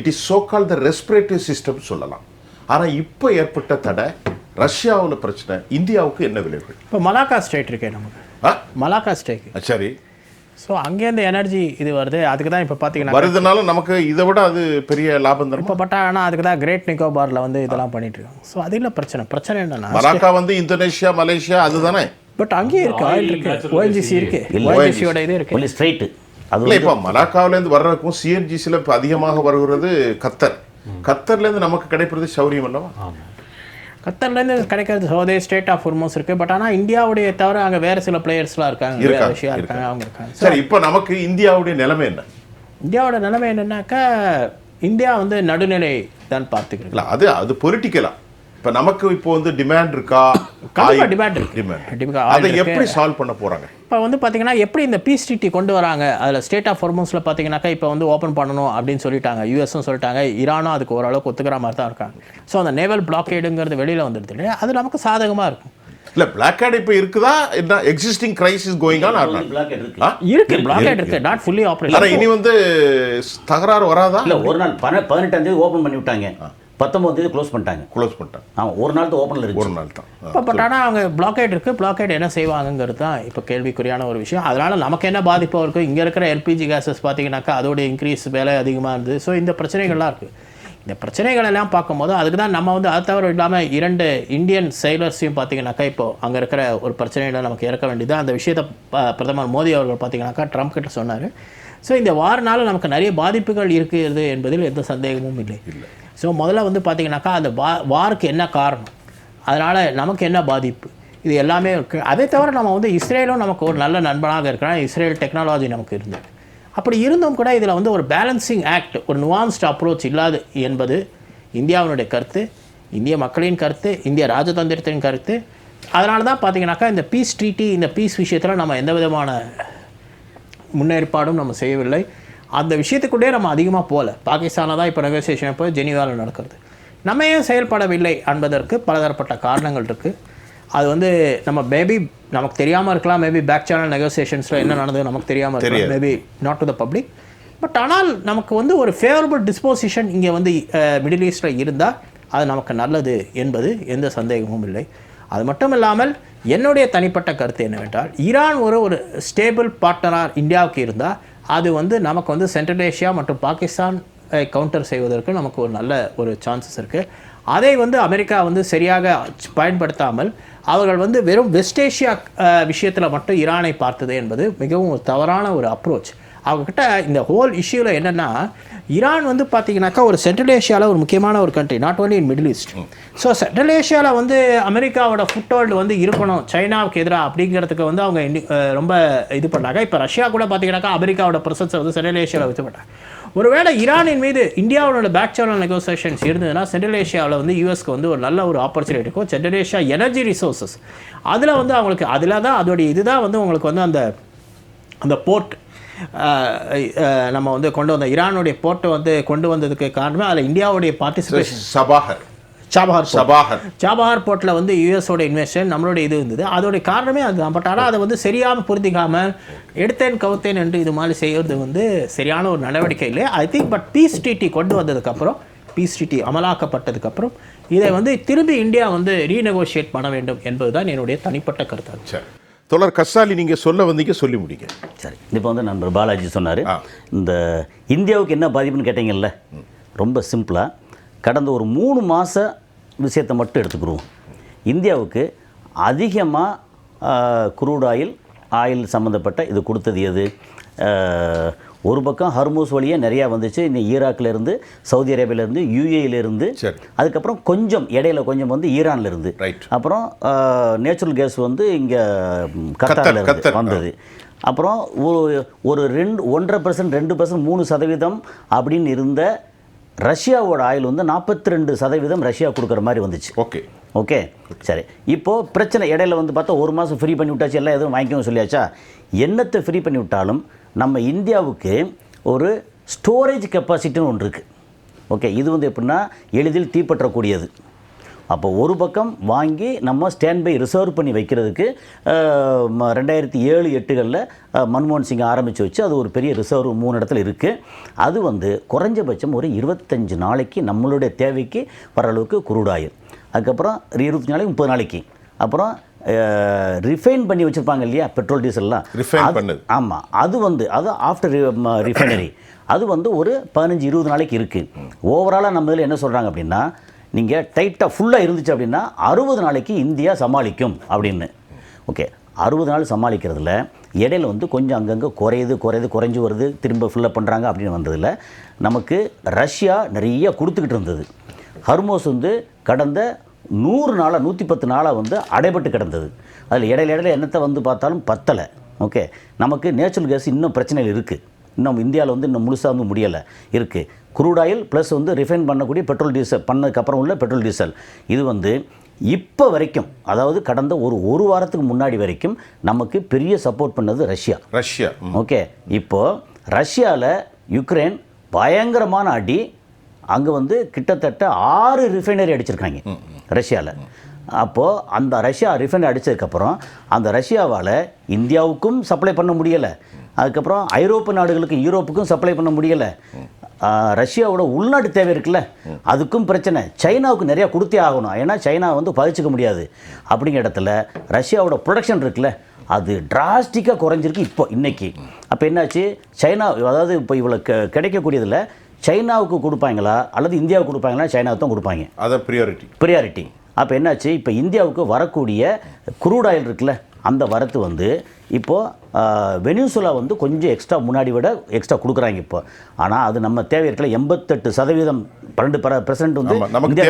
It is so call the respiratory system சொல்லலாம். ஆனால் இப்போ ஏற்பட்ட தடை, ரஷ்யாவில் பிரச்சனை, இந்தியாவுக்கு என்ன விளைவுகள்? இப்போ மலாக்கா ஸ்ட்ரைட் இருக்கே நமக்கு, மலாக்கா ஸ்ட்ரைக். சரி. ஸோ அங்கேருந்து எனர்ஜி இது வருது. அதுக்கு தான் இப்போ பார்த்தீங்கன்னா வருதுனால நமக்கு இதை விட அது பெரிய லாபம் தரும். இப்போ ஆனால் அதுக்கு தான் கிரேட் நிக்கோபாரில் வந்து இதெல்லாம் பண்ணிட்டு இருக்காங்க. ஸோ அது இல்லை பிரச்சனை என்னன்னா, மலாக்கா வந்து இந்தோனேஷியா, மலேசியா அதுதானே. பட் அங்கேயே இருக்கு, ஆயில் இருக்கு, ONGC இருக்கு, ONGCயோட இது இருக்கு, ஸ்ட்ரைட். அது இப்போ மலாக்காவிலேருந்து வர்றதுக்கும் சிஎன்ஜிசியில் இப்போ அதிகமாக வருகிறது கத்தர்லேருந்து நமக்கு கிடைப்பது சௌரியம் அல்லவா? கத்தர்லேருந்து கிடைக்கிறது சோதே ஸ்டேட் ஆஃப் ஹோர்மோஸ் இருக்கு. பட் ஆனால் இந்தியாவுடைய தவிர அங்கே வேற சில பிளேயர்ஸ்லாம் இருக்காங்க, ரஷ்யா இருக்காங்க, அவங்க இருக்காங்க. சரி, இப்போ நமக்கு இந்தியாவுடைய நிலைமை என்ன? இந்தியாவோட நிலைமை என்னன்னாக்கா, இந்தியா வந்து நடுநிலை தான் பார்த்துக்கிறீங்களா. அது பொலிட்டிக்கலா. இப்போ நமக்கு இப்போ வந்து டிமாண்ட் இருக்கா? டிமாண்ட் இருக்கு. அதை எப்படி சால்வ் பண்ண போறாங்க? இப்போ வந்து பார்த்தீங்கன்னா எப்படி இந்த பீஸ் ட்ரீட்டி கொண்டு வராங்க, அதில் ஸ்டேட் ஆஃப் ஹோர்மோஸில் பார்த்தீங்கன்னாக்கா இப்போ வந்து ஓப்பன் பண்ணணும் அப்படின்னு சொல்லிட்டாங்க. யூஎஸும் சொல்லிட்டாங்க, ஈரானும் அதுக்கு ஓரளவுக்கு ஒத்துக்கிற மாதிரி தான் இருக்காங்க. ஸோ அந்த நேவல் பிளாக்கேடுங்கிறது வெளியில் வந்துடுது இல்லையா, அது நமக்கு சாதகமாக இருக்கும். இல்ல பிளாக்கேட் இப்போ இருக்குதா? என்ன எக்ஸிஸ்டிங் கிரைசிஸ் கோயிங் ஆன்? இருக்கு, பிளாக்கேட் இருக்கு, நாட் ஃபுல்லி ஆப்ரேஷன். இனி வந்து தகராறு வராதா? இல்லை, ஒரு நாள் 18ஆம் தேதி ஓப்பன் பண்ணி விட்டாங்க, 19ஆம் தேதி க்ளோஸ் பண்ணிட்டாங்க. ஆமாம், ஒரு நாள் தான் ஓப்பனில் இருக்கு. ஒரு நாள் தான். பட் ஆனால் அவங்க பிளாக்கேட் இருக்குது, பிளாக்கேட் என்ன செய்வாங்கங்கிறது தான் இப்போ கேள்விக்குறியான ஒரு விஷயம். அதனால் நமக்கு என்ன பாதிப்பாக இருக்குது? இங்கே இருக்கிற எல்பிஜி கேஸஸ் பார்த்தீங்கன்னாக்கா அதோட இன்க்ரீஸ் விலை அதிகமாக இருந்தது. ஸோ இந்த பிரச்சனைகள்லாம் இருக்குது. இந்த பிரச்சனைகள் எல்லாம் பார்க்கும்போது அதுக்கு தான் நம்ம வந்து அது தவிர இல்லாமல் 2 இந்தியன் செயலர்ஸையும் பார்த்தீங்கன்னாக்கா இப்போது அங்கே இருக்கிற ஒரு பிரச்சனைகளை நமக்கு இறக்க வேண்டியது. அந்த விஷயத்தை பிரதமர் மோடி அவர்கள் பார்த்தீங்கன்னாக்கா ட்ரம்ப் கிட்ட சொன்னார். ஸோ இந்த வாரனால நமக்கு நிறைய பாதிப்புகள் இருக்கிறது என்பதில் எந்த சந்தேகமும் இல்லை. ஸோ முதல்ல வந்து பார்த்தீங்கன்னாக்கா அந்த வாருக்கு என்ன காரணம், அதனால் நமக்கு என்ன பாதிப்பு, இது எல்லாமே இருக்குது. அதை தவிர நம்ம வந்து இஸ்ரேலும் நமக்கு ஒரு நல்ல நண்பனாக இருக்கிறான். இஸ்ரேல் டெக்னாலஜி நமக்கு இருந்தது. அப்படி இருந்தும் கூட இதில் வந்து ஒரு பேலன்சிங் ஆக்ட், ஒரு நுவான்ஸ்ட் அப்ரோச் இல்லாது என்பது இந்தியாவினுடைய கருத்து, இந்திய மக்களின் கருத்து, இந்திய ராஜதந்திரத்தின் கருத்து. அதனால தான் பார்த்தீங்கன்னாக்கா இந்த பீஸ் ட்ரீட்டி, இந்த பீஸ் விஷயத்தில் நம்ம எந்த விதமான முன்னேற்பாடும் நம்ம செய்யவில்லை. அந்த விஷயத்துக்குள்ளே நம்ம அதிகமாக போகல. பாகிஸ்தானில் தான் இப்போ நெகோசியேஷன் போய் ஜெனீவாவில் நடக்கிறது. நம்ம ஏன் செயல்படவில்லை என்பதற்கு பலதரப்பட்ட காரணங்கள் இருக்குது. அது வந்து நம்ம மேபி நமக்கு தெரியாமல் இருக்கலாம், மேபி பேக் சேனல் நெகோசியேஷன்ஸில் என்ன நடந்தது நமக்கு தெரியாமல் இருக்கலாம், maybe not to the public. But ஆனால் நமக்கு வந்து ஒரு ஃபேவரபிள் டிஸ்போசிஷன் இங்கே வந்து மிடில் ஈஸ்டில் இருந்தால் அது நமக்கு நல்லது என்பது எந்த சந்தேகமும் இல்லை. அது மட்டும் இல்லாமல் என்னுடைய தனிப்பட்ட கருத்து என்னவென்றால், ஈரான் ஒரு ஸ்டேபிள் பார்ட்னராக இந்தியாவுக்கு இருந்தால் அது வந்து நமக்கு வந்து சென்ட்ரல் ஏஷியா மற்றும் பாகிஸ்தான் கவுண்டர் செய்வதற்கு நமக்கு ஒரு நல்ல ஒரு சான்சஸ் இருக்குது. அதை வந்து அமெரிக்கா வந்து சரியாக பயன்படுத்தாமல் அவர்கள் வந்து வெறும் வெஸ்ட் ஏஷியா விஷயத்தில் மட்டும் ஈரானை பார்த்தது என்பது மிகவும் ஒரு தவறான ஒரு அப்ரோச். அவங்கக்கிட்ட இந்த ஹோல் இஷ்யூவில் என்னென்னா, ஈரான் வந்து பார்த்தீங்கன்னாக்கா ஒரு சென்ட்ரல் ஏஷியாவில் ஒரு முக்கியமான ஒரு country, not only in Middle East. So central ஏஷியாவில் வந்து அமெரிக்காவோட ஃபுட்ஹோல்டு வந்து இருக்கணும் சைனாவுக்கு எதிராக அப்படிங்கிறதுக்கு வந்து அவங்க ரொம்ப இது பண்ணாங்க. இப்போ ரஷ்யா கூட பார்த்தீங்கன்னாக்கா அமெரிக்காவோட பிரசன்ஸை வந்து சென்ட்ரல் ஏஷியாவில் வச்சு பண்ணாங்க. ஒருவேளை ஈரானின் மீது இந்தியாவோட பேக் சேனல் நெகோசியேஷன்ஸ் இருந்ததுன்னா சென்ட்ரல் ஏஷியாவில் வந்து யூஎஸ்க்கு வந்து ஒரு நல்ல ஒரு ஆப்பர்ச்சுனிட்டி இருக்கும். சென்ட்ரல் ஏஷியா எனர்ஜி ரிசோர்ஸஸ் அதில் வந்து அவங்களுக்கு அதில் தான் அதோடைய இதுதான் வந்து உங்களுக்கு வந்து அந்த போர்ட் நம்ம வந்து கொண்டு வந்த ஈரானுடைய போர்ட்டை வந்து கொண்டு வந்ததுக்கு காரணமே அதில் இந்தியாவுடைய பார்ட்டிசிபேஷன். சாபஹார் போர்ட்டில் வந்து யூஎஸோட இன்வெஸ்ட்மெண்ட் நம்மளோட இது இருந்தது. அதோடைய காரணமே அதுதான். பட் ஆனால் அதை வந்து சரியாக புரிஞ்சிக்காமல் எடுத்தேன் கவுத்தேன் என்று இது மாதிரி செய்கிறது வந்து சரியான ஒரு நடவடிக்கை இல்லை, I think. But piece treaty கொண்டு வந்ததுக்கப்புறம், பீஸ் ட்ரீட்டி அமலாக்கப்பட்டதுக்கப்புறம் இதை வந்து திரும்பி இந்தியா வந்து ரீநெகோஷியேட் பண்ண வேண்டும் என்பது தான் என்னுடைய தனிப்பட்ட கருத்து. தொடர் கசாலி, நீங்கள் சொல்ல வந்தீங்க, சொல்லி முடிங்க. சரி, இப்போ வந்து நண்பர் பாலாஜி சொன்னார், இந்த இந்தியாவுக்கு என்ன பாதிப்புன்னு கேட்டீங்கல்ல, ரொம்ப சிம்பிளாக கடந்த ஒரு 3 மாத விஷயத்தை மட்டும் எடுத்துக்கிடுவோம். இந்தியாவுக்கு அதிகமாக குரூட் ஆயில் சம்மந்தப்பட்ட இது கொடுத்தது எது? ஒரு பக்கம் ஹர்மூஸ் வழியாக நிறையா வந்துச்சு, இன்னும் ஈராக்லேருந்து, சவுதி அரேபியாவிலேருந்து, யூஏயிலேருந்து, அதுக்கப்புறம் கொஞ்சம் இடையில கொஞ்சம் வந்து ஈரான்லேருந்து, அப்புறம் நேச்சுரல் கேஸ் வந்து இங்கே கத்தாரில் வந்தது. அப்புறம் ஒரு 1.5%, 2%, 3% அப்படின்னு இருந்த ரஷ்யாவோட ஆயில் வந்து 42% ரஷ்யா கொடுக்குற மாதிரி வந்துச்சு. ஓகே சரி. இப்போது பிரச்சனை இடையில வந்து பார்த்தா 1 மாதம் ஃப்ரீ பண்ணி விட்டாச்சு, எல்லாம் எதுவும் வாங்கிக்கவும் சொல்லியாச்சா. என்னத்தை ஃப்ரீ பண்ணி விட்டாலும் நம்ம இந்தியாவுக்கு ஒரு ஸ்டோரேஜ் கெப்பாசிட்டின்னு ஒன்று இருக்குது. ஓகே, இது வந்து எப்படின்னா எளிதில் தீப்பற்றக்கூடியது. அப்போ ஒரு பக்கம் வாங்கி நம்ம ஸ்டாண்ட் பை ரிசர்வ் பண்ணி வைக்கிறதுக்கு 2007-8களில் மன்மோகன் சிங் ஆரம்பித்து வச்சு அது ஒரு பெரிய ரிசர்வ் 3 இடத்துல இருக்குது. அது வந்து குறைஞ்சபட்சம் ஒரு 25 நாளைக்கு நம்மளுடைய தேவைக்கு வர அளவுக்கு குரூட் ஆயில், அதுக்கப்புறம் 20 நாளைக்கு 30 நாளைக்கு, அப்புறம் ரிஃபைன் பண்ணி வச்சுருப்பாங்க இல்லையா பெட்ரோல் டீசல்லாம், ஆமாம், அது வந்து அது ஆஃப்டர் ரிஃபைனரி அது வந்து ஒரு 15-20 நாளைக்கு இருக்குது. ஓவராலாக நம்ம இதில் என்ன சொல்கிறாங்க அப்படின்னா, நீங்கள் டைட்டாக ஃபுல்லாக இருந்துச்சு அப்படின்னா 60 நாளைக்கு இந்தியா சமாளிக்கும் அப்படின்னு. ஓகே, 60 நாள் சமாளிக்கிறதுல இடையில வந்து கொஞ்சம் அங்கங்கே குறைஞ்சு வருது, திரும்ப ஃபில்லப் பண்ணுறாங்க அப்படின்னு வந்ததில் நமக்கு ரஷ்யா நிறைய கொடுத்துக்கிட்டு இருந்தது. ஹர்மோஸ் வந்து கடந்த 100 நாளாக 110 நாளாக வந்து அடைபட்டு கிடந்தது. அதில் இடையில என்னத்தை வந்து பார்த்தாலும் பத்தலை. ஓகே, நமக்கு நேச்சுரல் கேஸ் இன்னும் பிரச்சனைகள் இருக்குது. இன்னும் இந்தியாவில் வந்து இன்னும் முழுசாக வந்து முடியலை இருக்குது. குரூட் ஆயில் ப்ளஸ் வந்து ரிஃபைன் பண்ணக்கூடிய பெட்ரோல் டீசல் பண்ணதுக்கப்புறம் உள்ள பெட்ரோல் டீசல் இது வந்து இப்போ வரைக்கும், அதாவது கடந்த ஒரு வாரத்துக்கு முன்னாடி வரைக்கும் நமக்கு பெரிய சப்போர்ட் பண்ணது ரஷ்யா. ஓகே, இப்போது ரஷ்யாவில் யுக்ரைன் பயங்கரமான அடி, அங்கே வந்து கிட்டத்தட்ட 6 ரிஃபைனரி அடிச்சிருக்காங்க ரஷ்யாவில். அப்போது அந்த ரஷ்யா ரிஃபைனரி அடித்ததுக்கப்புறம் அந்த ரஷ்யாவால் இந்தியாவுக்கும் சப்ளை பண்ண முடியலை, அதுக்கப்புறம் ஐரோப்பிய நாடுகளுக்கு யூரோப்புக்கும் சப்ளை பண்ண முடியலை. ரஷ்யாவோட உள்நாட்டு தேவை இருக்குல்ல அதுக்கும் பிரச்சனை. சைனாவுக்கு நிறையா கொடுத்தே ஆகணும், ஏன்னா சைனா வந்து பாதிச்சிக்க முடியாது. அப்படிங்கிற இடத்துல ரஷ்யாவோட ப்ரொடக்ஷன் இருக்குல்ல அது டிராஸ்டிக்காக குறைஞ்சிருக்கு இப்போ இன்னைக்கு. அப்போ என்னாச்சு, சைனா அதாவது இப்போ இவ்வளோ கிடைக்கக்கூடியதில் சைனாவுக்கு கொடுப்பாங்களா அல்லது இந்தியாவுக்கு கொடுப்பாங்களா? சைனாவுக்கு தான் கொடுப்பாங்க, அதான் ப்ரியாரிட்டி. அப்போ என்னாச்சு, இப்போ இந்தியாவுக்கு வரக்கூடிய குரூட் ஆயில் இருக்குல்ல அந்த வரத்து வந்து இப்போது வெனிசுலா வந்து கொஞ்சம் எக்ஸ்ட்ரா முன்னாடி விட எக்ஸ்ட்ரா கொடுக்குறாங்க இப்போ. ஆனால் அது நம்ம தேவை இருக்கல 88%, 12% வந்து இந்தியா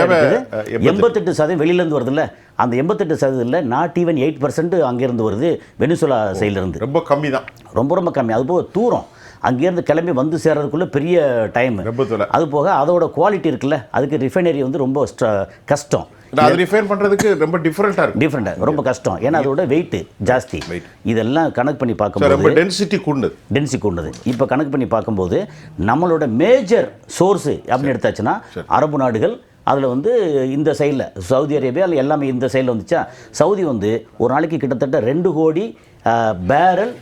88% வெளியிலேருந்து வருதுல்ல, அந்த 88% நாட் ஈவன் 8% அங்கேருந்து வருது வெனிசுலா சைட்லேருந்து. ரொம்ப கம்மி தான், ரொம்ப கம்மி. அதுபோக தூரம் அங்கேருந்து கிளம்பி வந்து சேர்றதுக்குள்ளே பெரிய டைம். அது போக அதோட குவாலிட்டி இருக்குல்ல அதுக்கு ரிஃபைனரி வந்து ரொம்ப கஷ்டம். அது ரிஃபைன் பண்ணுறதுக்கு ரொம்ப டிஃப்ரெண்ட்டாக ரொம்ப கஷ்டம், ஏன்னா அதோட வெயிட் ஜாஸ்தி. இதெல்லாம் கணக்கு பண்ணி பார்க்கும்போது டென்சிட்டி கூடுது. இப்போ கணக்கு பண்ணி பார்க்கும்போது நம்மளோட மேஜர் சோர்ஸு அப்படின்னு எடுத்தாச்சுன்னா அரபு நாடுகள், அதில் வந்து இந்த சைடில் சவுதி அரேபியா எல்லாமே இந்த சைடில் வந்துச்சா. சவுதி வந்து ஒரு நாளைக்கு கிட்டத்தட்ட 2 கோடி பேரல்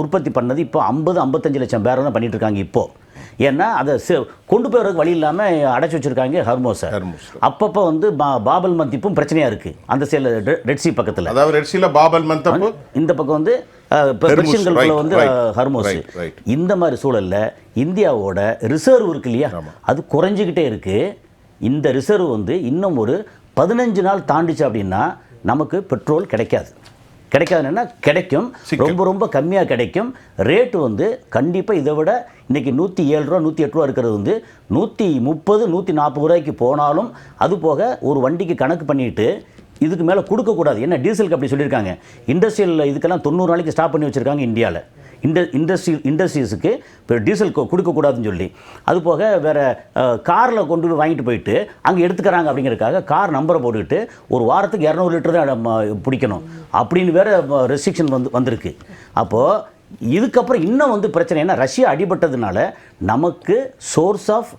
உற்பத்தி பண்ணது இப்போ 50-55 லட்சம் பேரல் தான் பண்ணிட்டு இருக்காங்க இப்போது. ஏன்னா அதை கொண்டு போகிறதுக்கு வழி இல்லாமல் அடைச்சி வச்சுருக்காங்க ஹர்மோஸை. அப்பப்போ வந்து பாபல் மந்திப்பும் பிரச்சனையாக இருக்குது அந்த சைடில் ரெட்சி பக்கத்தில், அதாவது ரெட்சியில் பாபல் மந்தப், இந்த பக்கம் வந்து பெர்ஷியன் கல்ஃபில் வந்து ஹர்மோஸ். இந்த மாதிரி சூழலில் இந்தியாவோட ரிசர்வ் இருக்கு இல்லையா அது குறைஞ்சிக்கிட்டே இருக்குது. இந்த ரிசர்வ் வந்து இன்னும் ஒரு 15 நாள் தாண்டிச்சு அப்படின்னா நமக்கு பெட்ரோல் கிடைக்காதுன்னா கிடைக்கும், ரொம்ப கம்மியாக கிடைக்கும். ரேட்டு வந்து கண்டிப்பாக இதை விட இன்றைக்கி 107 ரூபா 108 ரூபா இருக்கிறது வந்து 130 140 ரூபாய்க்கு போனாலும் அது போக ஒரு வண்டிக்கு கணக்கு பண்ணிட்டு இதுக்கு மேலே கொடுக்கக்கூடாது. என்ன டீசலுக்கு அப்படி சொல்லியிருக்காங்க. இண்டஸ்ட்ரியல் இதுக்கெல்லாம் 90 நாளைக்கு ஸ்டாப் பண்ணி வச்சுருக்காங்க இந்தியாவில். இண்டஸ்ட்ரீஸுக்கு இப்போ டீசல் கொடுக்கக்கூடாதுன்னு சொல்லி. அது போக வேறு காரில் கொண்டு போய் வாங்கிட்டு போயிட்டு அங்கே எடுத்துக்கிறாங்க அப்படிங்கிறதுக்காக கார் நம்பரை போட்டுக்கிட்டு ஒரு வாரத்துக்கு 200 லிட்டர் தான் பிடிக்கணும் அப்படின்னு வேறு ரெஸ்ட்ரிக்ஷன் வந்திருக்கு. அப்போது இதுக்கப்புறம் இன்னும் வந்து பிரச்சனை என்ன, ரஷ்யா அடிபட்டதுனால நமக்கு சோர்ஸ் ஆஃப்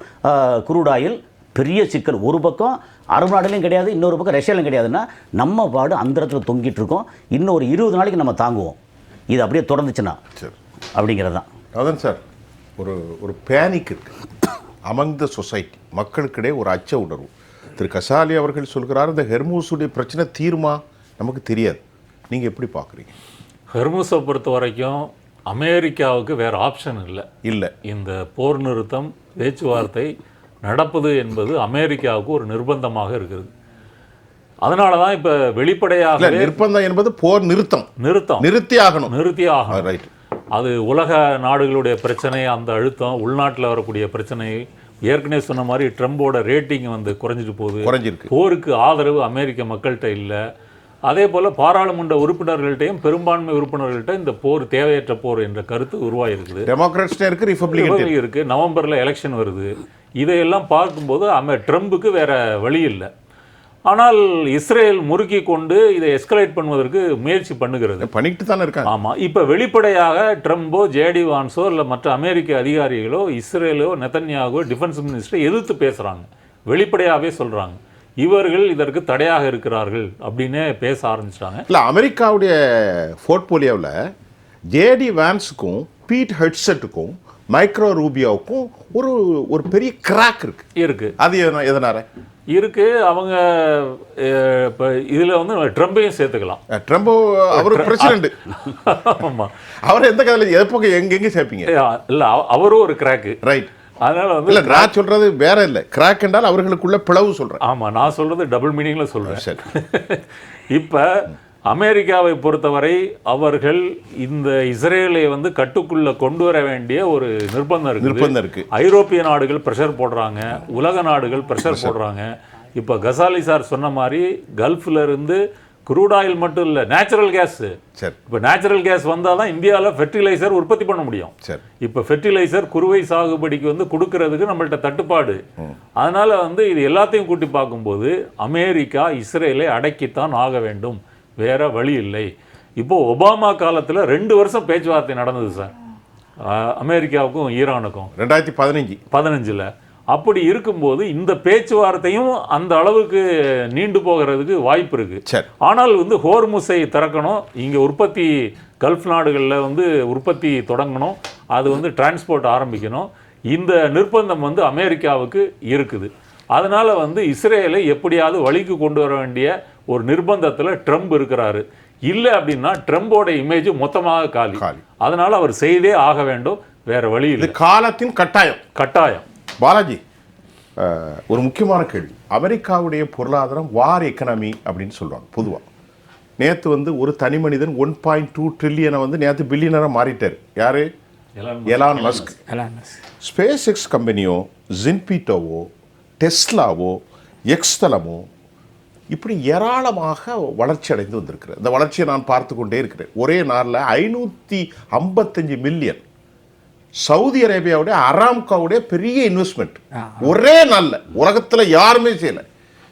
குரூட் ஆயில் பெரிய சிக்கல். ஒரு பக்கம் அரபு நாடுலையும் கிடையாது, இன்னொரு பக்கம் ரஷ்யாலையும் கிடையாதுன்னா நம்ம பாடு அந்த இடத்துல தொங்கிட்டு இருக்கோம். இன்னும் ஒரு 20 நாளைக்கு நம்ம தாங்குவோம் இது அப்படியே தொடர்ந்துச்சுன்னா அப்படிங்கிறது தான். அதான் சார், ஒரு பேனிக் இருக்கு அமங் த சொசைட்டி, மக்களுக்கிடையே ஒரு அச்ச உணர்வு. திரு கசாலி அவர்கள் சொல்கிறார் இந்த ஹெர்மூஸுடைய பிரச்சனை தீருமா நமக்கு தெரியாது. நீங்கள் எப்படி பார்க்குறீங்க? ஹெர்மூஸை பொறுத்த வரைக்கும் அமெரிக்காவுக்கு வேறு ஆப்ஷன் இல்லை. இந்த போர் நிறுத்தம் பேச்சுவார்த்தை நடப்பது என்பது அமெரிக்காவுக்கு ஒரு நிர்பந்தமாக இருக்குது. அதனால தான் இப்போ வெளிப்படையாக நிர்பந்தம் என்பது போர் நிறுத்தி ஆகணும். ரைட். அது உலக நாடுகளுடைய பிரச்சனை, அந்த அழுத்தம், உள்நாட்டில் வரக்கூடிய பிரச்சனை, ஏற்கனவே சொன்ன மாதிரி ட்ரம்போட ரேட்டிங் வந்து குறைஞ்சிருக்கு. போருக்கு ஆதரவு அமெரிக்க மக்கள்கிட்ட இல்லை. அதே போல் பாராளுமன்ற உறுப்பினர்கள்ட்டையும் பெரும்பான்மை உறுப்பினர்கள்ட்ட இந்த போர் தேவையற்ற போர் என்ற கருத்து உருவாகிருக்குது. டெமோக்ராட்ஸ் இருக்கு, ரிபப்ளிகன் இருக்கு. நவம்பரில் எலெக்ஷன் வருது. இதையெல்லாம் பார்க்கும்போது ட்ரம்புக்கு வேற வழி இல்லை. ஆனால் இஸ்ரேல் முறுக்கி கொண்டு இதை எஸ்கலேட் பண்ணுவதற்கு முயற்சி பண்ணிக்கிட்டு தானே இருக்காங்க. ஆமாம், இப்போ வெளிப்படையாக ட்ரம்போ ஜேடி வான்ஸோ இல்லை மற்ற அமெரிக்க அதிகாரிகளோ இஸ்ரேலோ நெதன்யாகோ டிஃபென்ஸ் மினிஸ்டரை எதிர்த்து பேசுகிறாங்க. வெளிப்படையாகவே சொல்கிறாங்க இவர்கள் இதற்கு தடையாக இருக்கிறார்கள் அப்படின்னு பேச ஆரம்பிச்சிட்டாங்க. இல்லை, அமெரிக்காவுடைய போர்ட்போலியோவில் ஜேடி வான்ஸுக்கும் பீட் ஹெட்செட்டுக்கும் மைக்ரோ ரூபியோவுக்கும் ஒரு ஒரு பெரிய கிராக் இருக்கு. அது எதனால இருக்கு? அவங்க இப்போ இதில் வந்து ட்ரம்பையும் சேர்த்துக்கலாம். ட்ரம்ப் அவர் பிரசிடென்ட். ஆமாம், அவர் எந்த கதையில் எப்போ எங்கெங்கே சேர்ப்பீங்க? இல்லை, அவரும் ஒரு கிராக்கு. ரைட். அதனால வந்து இல்லை, நான் சொல்றது வேற இல்லை. கிராக் என்றால் அவர்களுக்குள்ள பிளவு சொல்றேன். ஆமாம், நான் சொல்றது டபுள் மீனிங்ல சொல்றேன். சரி. இப்போ அமெரிக்காவை பொறுத்தவரை அவர்கள் இந்த இஸ்ரேலை வந்து கட்டுக்குள்ள கொண்டு வர வேண்டிய ஒரு நிர்பந்தம் இருக்கு. ஐரோப்பிய நாடுகள் பிரஷர் போடுறாங்க, உலக நாடுகள் பிரஷர் போடுறாங்க. இப்போ கசாலி சார் சொன்ன மாதிரி கல்ஃப்ல இருந்து குரூட் ஆயில் மட்டும் இல்லை, நேச்சுரல் கேஸ். சரி. இப்போ நேச்சுரல் கேஸ் வந்தால் தான் இந்தியாவில் ஃபெர்டிலைசர் உற்பத்தி பண்ண முடியும். சரி. இப்போ ஃபெர்டிலைசர் குறுவை சாகுபடிக்கு வந்து கொடுக்கறதுக்கு நம்மள்ட்ட தட்டுப்பாடு. அதனால வந்து இது எல்லாத்தையும் கூட்டி பார்க்கும்போது அமெரிக்கா இஸ்ரேலை அடக்கித்தான் ஆக வேண்டும், வேற வழி இல்லை. இப்போ ஒபாமா காலத்தில் 2 வருஷம் பேச்சுவார்த்தை நடந்தது சார், அமெரிக்காவுக்கும் ஈரானுக்கும் 2015. அப்படி இருக்கும்போது இந்த பேச்சுவார்த்தையும் அந்த அளவுக்கு நீண்டு போகிறதுக்கு வாய்ப்பு இருக்கு. ஆனால் வந்து ஹோர்முஸை திறக்கணும், இங்கே உற்பத்தி கல்ஃப் நாடுகளில் வந்து உற்பத்தி தொடங்கணும், அது வந்து டிரான்ஸ்போர்ட் ஆரம்பிக்கணும். இந்த நிர்பந்தம் வந்து அமெரிக்காவுக்கு இருக்குது. அதனால வந்து இஸ்ரேலை எப்படியாவது வழிக்கு கொண்டு வர வேண்டிய ஒரு நிர்பந்தத்தில் ட்ரம்ப் இருக்கிறாரு. இல்லை அப்படின்னா ட்ரம்போட இமேஜ் மொத்தமாக காலி. அதனால அவர் செய்தே ஆக வேண்டும், வேற வழி இல்லை. காலத்தின் கட்டாயம். பாலாஜி, ஒரு முக்கியமான கேள்வி. அமெரிக்காவுடைய பொருளாதாரம் வார் எக்கனாமி அப்படின்னு சொல்லுவாங்க பொதுவாக. நேற்று வந்து ஒரு தனி மனிதன் 1.2 ட்ரில்லியனை வந்து நேற்று பில்லியனராக மாறிட்டார். யாரு? Elon Musk. ஸ்பேஸ் எக்ஸ் கம்பெனியோ, ஜின்பீட்டோவோ, டெஸ்லாவோ, எக்ஸ்தலமோ இப்படி ஏராளமாக வளர்ச்சி அடைந்து வந்திருக்கிறது. இந்த வளர்ச்சியை நான் பார்த்து கொண்டே இருக்கிறேன். ஒரே நாளில் 555 மில்லியன் சவுதி அரேபியாவுடைய அராம்காவுடைய பெரிய இன்வெஸ்ட்மெண்ட் ஒரே நாளில் உலகத்தில் யாருமே செய்யலை.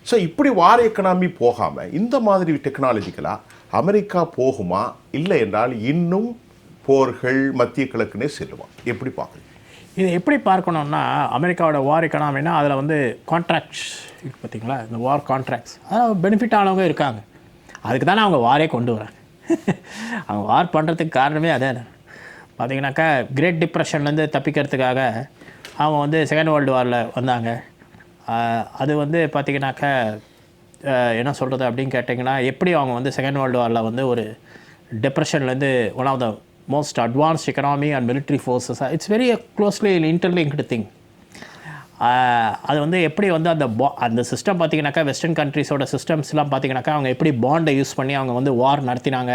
ஸோ இப்படி வார எக்கனாமி போகாமல் இந்த மாதிரி டெக்னாலஜிக்கலாக அமெரிக்கா போகுமா, இல்லை என்றால் இன்னும் போர்கள் மத்திய கிழக்குனே செல்லுமா? எப்படி பார்க்குறீங்க? இதை எப்படி பார்க்கணும்னா, அமெரிக்காவோட வார் எக்கனாமினா அதில் வந்து கான்ட்ராக்ட்ஸ் இருக்குது பார்த்தீங்களா, இந்த வார் கான்ட்ராக்ட்ஸ் அதாவது பெனிஃபிட் ஆனவங்க இருக்காங்க. அதுக்கு தானே அவங்க வாரே கொண்டு வராங்க. அவங்க வார் பண்ணுறதுக்கு காரணமே அதே தான். பார்த்தீங்கன்னாக்கா கிரேட் டிப்ரெஷன்லேருந்து தப்பிக்கிறதுக்காக அவங்க வந்து செகண்ட் வேர்ல்டு வாரில் வந்தாங்க. அது வந்து பார்த்திங்கனாக்கா என்ன சொல்கிறது அப்படின்னு கேட்டிங்கன்னா, எப்படி அவங்க வந்து செகண்ட் வேர்ல்டு வாரில் வந்து ஒரு டிப்ரெஷன்லேருந்து one of the most advanced economy and military forces, it's very closely interlinked thing. அது வந்து எப்படி வந்து அந்த சிஸ்டம் பார்த்திங்கனாக்கா வெஸ்டர்ன் கண்ட்ரிஸோட சிஸ்டம்ஸ்லாம் பார்த்திங்கனாக்கா அவங்க எப்படி பாண்டை யூஸ் பண்ணி அவங்க வந்து வார் நடத்தினாங்க.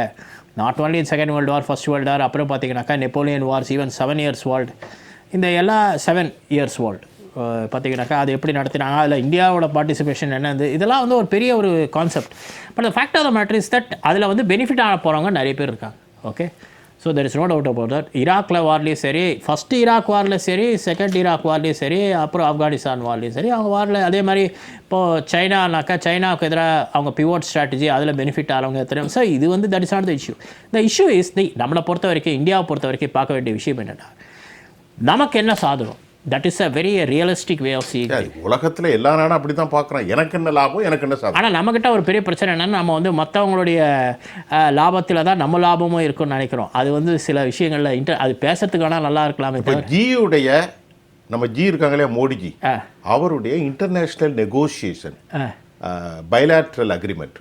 Not only second world war, first world war, அப்புறம் பார்த்திங்கனாக்கா Napoleon Wars, even 7 years world, இந்த எல்லா 7 இயர்ஸ் வேர்ல்டு பார்த்திங்கனாக்கா அது எப்படி நடத்தினாங்க, அதில் இந்தியாவோட பார்ட்டிசிபேஷன் என்னது, இதெல்லாம் வந்து ஒரு பெரிய ஒரு concept. But fact of the matter is that அதில் வந்து பெனிஃபிட் ஆக போகிறவங்க நிறைய பேர் இருக்காங்க. Okay, so there is no doubt about that. ஈராக்கில் வார்லேயும் சரி, ஃபஸ்ட்டு ஈராக் வாரில் சரி, செகண்ட் ஈராக் வார்லேயும் சரி, அப்புறம் ஆப்கானிஸ்தான் வார்லேயும் சரி, அவங்க வாரில் அதே மாதிரி இப்போது சைனானாக்கா சைனாவுக்கு எதிராக அவங்க பிவோட் ஸ்ட்ராட்டஜி அதில் பெனிஃபிட் ஆகிறவங்க தெரியும். ஸோ இது வந்து that is not the issue. The issue is நம்மளை பொறுத்த வரைக்கும், இந்தியாவை பொறுத்த வரைக்கும் பார்க்க வேண்டிய விஷயம் என்னென்னா, நமக்கு என்ன சாதனம். That is a very realistic way of seeing. உலகத்தில் எல்லா நாடும் அப்படி தான் பார்க்குறோம். எனக்கு என்ன லாபம், எனக்கு என்ன சாதனம். ஆனால் நம்மக்கிட்ட ஒரு பெரிய பிரச்சனை என்னென்னா, நம்ம வந்து மற்றவங்களுடைய லாபத்தில் தான் நம்ம லாபமும் இருக்குன்னு நினைக்கிறோம். அது வந்து சில விஷயங்களில் அது பேசுறதுக்கான நல்லா இருக்கலாமே. இப்போ ஜியுடைய நம்ம ஜி இருக்காங்களே மோடிஜி, அவருடைய இன்டர்நேஷ்னல் நெகோசியேஷன், பைலாட்ரல் அக்ரிமெண்ட்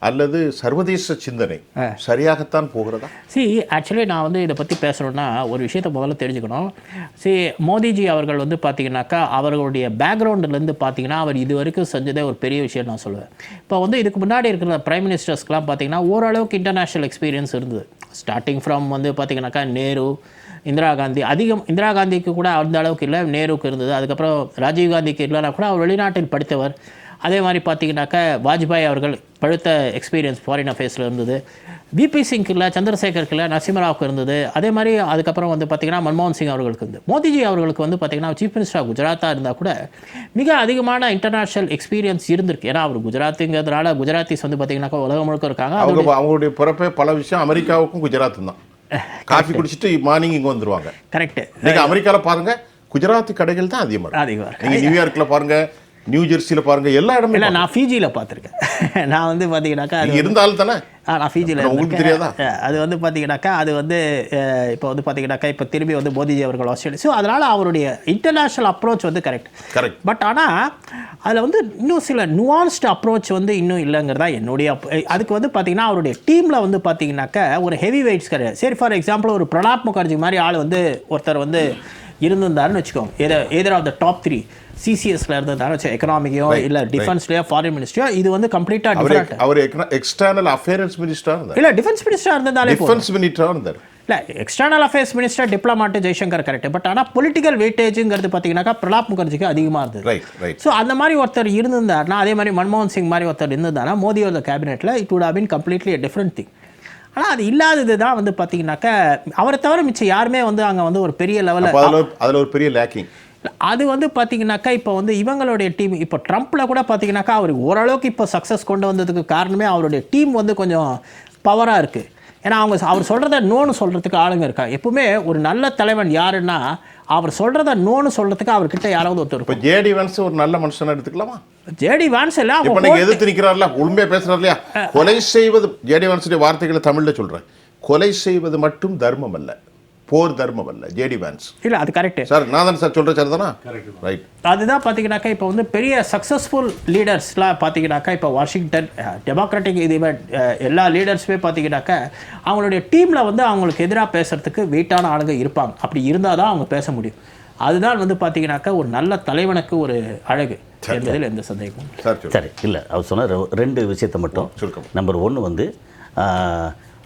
அல்லது சர்வதேச சிந்தனை சரியாகத்தான் போகிறதா? ஆக்சுவலி நான் வந்து இதை பற்றி பேசணுன்னா ஒரு விஷயத்தை முதல்ல தெரிஞ்சுக்கணும். மோடிஜி அவர்கள் வந்து பார்த்தீங்கன்னாக்கா அவர்களுடைய பேக்ரவுண்ட்லேருந்து பார்த்தீங்கன்னா அவர் இது வரைக்கும் செஞ்சதே ஒரு பெரிய விஷயம் நான் சொல்லுவேன். இப்போ வந்து இதுக்கு முன்னாடி இருக்கிற பிரைம் மினிஸ்டர்ஸ்க்கெலாம் பார்த்தீங்கன்னா ஓரளவுக்கு இன்டர்நேஷ்னல் எக்ஸ்பீரியன்ஸ் இருந்தது. ஸ்டார்டிங் ஃப்ரம் வந்து பார்த்தீங்கன்னாக்கா நேரு, இந்திரா காந்தி, இந்திரா காந்திக்கு கூட அந்த அளவுக்கு இல்லை, நேருக்கு இருந்தது. அதுக்கப்புறம் ராஜீவ் காந்திக்கு இல்லைனா கூட அவர் வெளிநாட்டில் படித்தவர். அதே மாதிரி பார்த்தீங்கன்னாக்கா வாஜ்பாய் அவர்கள் பழுத்த எக்ஸ்பீரியன்ஸ் ஃபாரின் அஃபேர்ஸில் இருந்தது. விபி சிங்க்கு இல்லை, சந்திரசேகருக்கு இல்லை, நரசிம்மராவுக்கு இருந்தது. அதே மாதிரி அதுக்கப்புறம் வந்து பார்த்திங்கன்னா மன்மோகன் சிங் அவர்களுக்கு இருந்து. மோடிஜி அவர்களுக்கு வந்து பார்த்திங்கன்னா சீஃப் மினிஸ்டர் ஆஃப் குஜராத்தாக இருந்தால் கூட மிக அதிகமான இன்டர்நேஷ்னல் எக்ஸ்பீரியன்ஸ் இருந்திருக்கு. ஏன்னா அவர் குஜராத்துங்கிறதுனால குஜராத்திஸ் வந்து பார்த்திங்கனாக்கா உலகம் முழுக்க இருக்காங்க. அவங்களுடைய பிறப்பே பல விஷயம் அமெரிக்காவுக்கும் குஜராத்தும் தான். காஃபி குடிச்சிட்டு மார்னிங் இங்கே வந்துருவாங்க. கரெக்டு. நீங்கள் அமெரிக்காவில் பாருங்கள், குஜராத்தி கடைகள் தான் அதிகமாக. நீங்கள் நியூயார்க்கில் பாருங்கள், நியூ ஜெர்சியில் பாருங்க, எல்லா இடமும். இல்லை, நான் ஃபிஜியில் பார்த்துருக்கேன். நான் வந்து பார்த்தீங்கன்னாக்கா அது இருந்தாலும் தானே நான் ஃபிஜியில் உங்களுக்கு தெரியாதா? அது வந்து பார்த்தீங்கன்னாக்கா அது வந்து இப்போ வந்து பார்த்தீங்கன்னாக்கா இப்போ திரும்பி வந்து மோடிஜி அவர்கள் ஆஸ்திரேலியா. ஸோ அதனால் அவருடைய இன்டர்நேஷ்னல் அப்ரோச் வந்து கரெக்ட். பட் ஆனால் அதில் வந்து இன்னும் சில நுவான்ஸ்டு அப்ரோச் வந்து இன்னும் இல்லைங்கிறதா என்னுடைய. அதுக்கு வந்து பார்த்தீங்கன்னா அவருடைய டீமில் வந்து பார்த்தீங்கன்னாக்கா ஒரு ஹெவி வெயிட்ஸ் கிடையாது. சரி, ஃபார் எக்ஸாம்பிள் ஒரு பிரணாப் முகர்ஜி மாதிரி ஆள் வந்து ஒருத்தர் வந்து இருந்திருந்தாருன்னு வச்சுக்கோங்க, எதர் ஆஃப் த டாப் 3 சிசிஎஸ்ல இருந்ததான வச்சு, எக்கனாமிக்கோ இல்லை டிஃபென்ஸ்லையோ ஃபாரின் மினிஸ்ட்ரியோ, இது வந்து கம்ப்ளீட்டாக டிஃபரெண்ட். அவர் எக்ஸ்டர்னல் அஃபேர்ஸ் மினிஸ்டர் இருந்தார், இல்லை டிஃபென்ஸ் மினிஸ்டர் இருந்ததாலே டிஃபென்ஸ் மினிஸ்டர் இருந்தார். இல்லை, external affairs minister diplomat Jaishankar correct. But ஆனால் பொலிட்டிக்கல் வெயிட்டேஜுங்கிறது பார்த்தீங்கன்னாக்கா பிரணாப் முகர்ஜிக்கு அதிகமாக இருந்தது. ஸோ அந்த மாதிரி ஒருத்தர் இருந்திருந்தாருன்னா, அதே மாதிரி மன்மோகன் சிங் மாதிரி ஒருத்தர் இருந்திருந்தாருன்னா மோடியோட கேபினெட்டில் it would have been completely a different thing. ஆனால் அது இல்லாதது தான் வந்து பார்த்தீங்கன்னாக்கா அவரை தவிர மிச்சம் யாருமே வந்து அங்கே வந்து ஒரு பெரிய லெவலில் அதில் ஒரு பெரிய லேக்கிங். அது வந்து பார்த்தீங்கன்னாக்கா இப்போ வந்து இவங்களுடைய டீம் இப்போ ட்ரம்ப்பில் கூட பார்த்தீங்கன்னாக்கா அவர் ஓரளவுக்கு இப்போ சக்ஸஸ் கொண்டு வந்ததுக்கு காரணமே அவருடைய டீம் வந்து கொஞ்சம் பவராக இருக்குது. ஏன்னா அவர் சொல்கிறத நோன்னு சொல்கிறதுக்கு ஆளுங்க இருக்கா. எப்பவுமே ஒரு நல்ல தலைவன் யாருன்னா அவர் சொல்கிறத நோன்னு சொல்கிறதுக்கு அவர்கிட்ட யாராவது ஒருத்தர். இப்போ ஜேடி வான்ஸ் ஒரு நல்ல மனுஷனை எடுத்துக்கலாமா? ஜேடி வான்ஸ் எல்லாம் இப்போ நீங்கள் எதிர்த்து நிற்கிறார்ல, உண்மையாக பேசுகிறார் இல்லையா? கொலை செய்வது, ஜேடி வான்ஸுடைய வார்த்தைகளை தமிழில் சொல்கிறேன், கொலை செய்வது மட்டும் தர்மம் அல்ல, போர் தர்மம் அல்ல. ஜேடி வான்ஸ் இல்லை, அது கரெக்ட் சார். நான் தான் சார் சொல்கிறேன் சார் தானா? ரைட். அதுதான் பார்த்தீங்கன்னாக்கா இப்போ வந்து பெரிய சக்ஸஸ்ஃபுல் லீடர்ஸ்லாம் பார்த்தீங்கன்னாக்கா இப்போ வாஷிங்டன் டெமோக்ராட்டிக் இது எல்லா லீடர்ஸுமே பார்த்தீங்கன்னாக்கா அவங்களுடைய டீமில் வந்து அவங்களுக்கு எதிராக பேசுகிறதுக்கு வெயிட்டான ஆளுங்க இருப்பாங்க. அப்படி இருந்தால் தான் அவங்க பேச முடியும். அதுதான் வந்து பார்த்தீங்கன்னாக்கா ஒரு நல்ல தலைவனுக்கு ஒரு அழகு என்பதில் எந்த சந்தேகமும். சரி, இல்லை, அவர் சொன்ன 2 விஷயத்தை மட்டும். நம்பர் 1 வந்து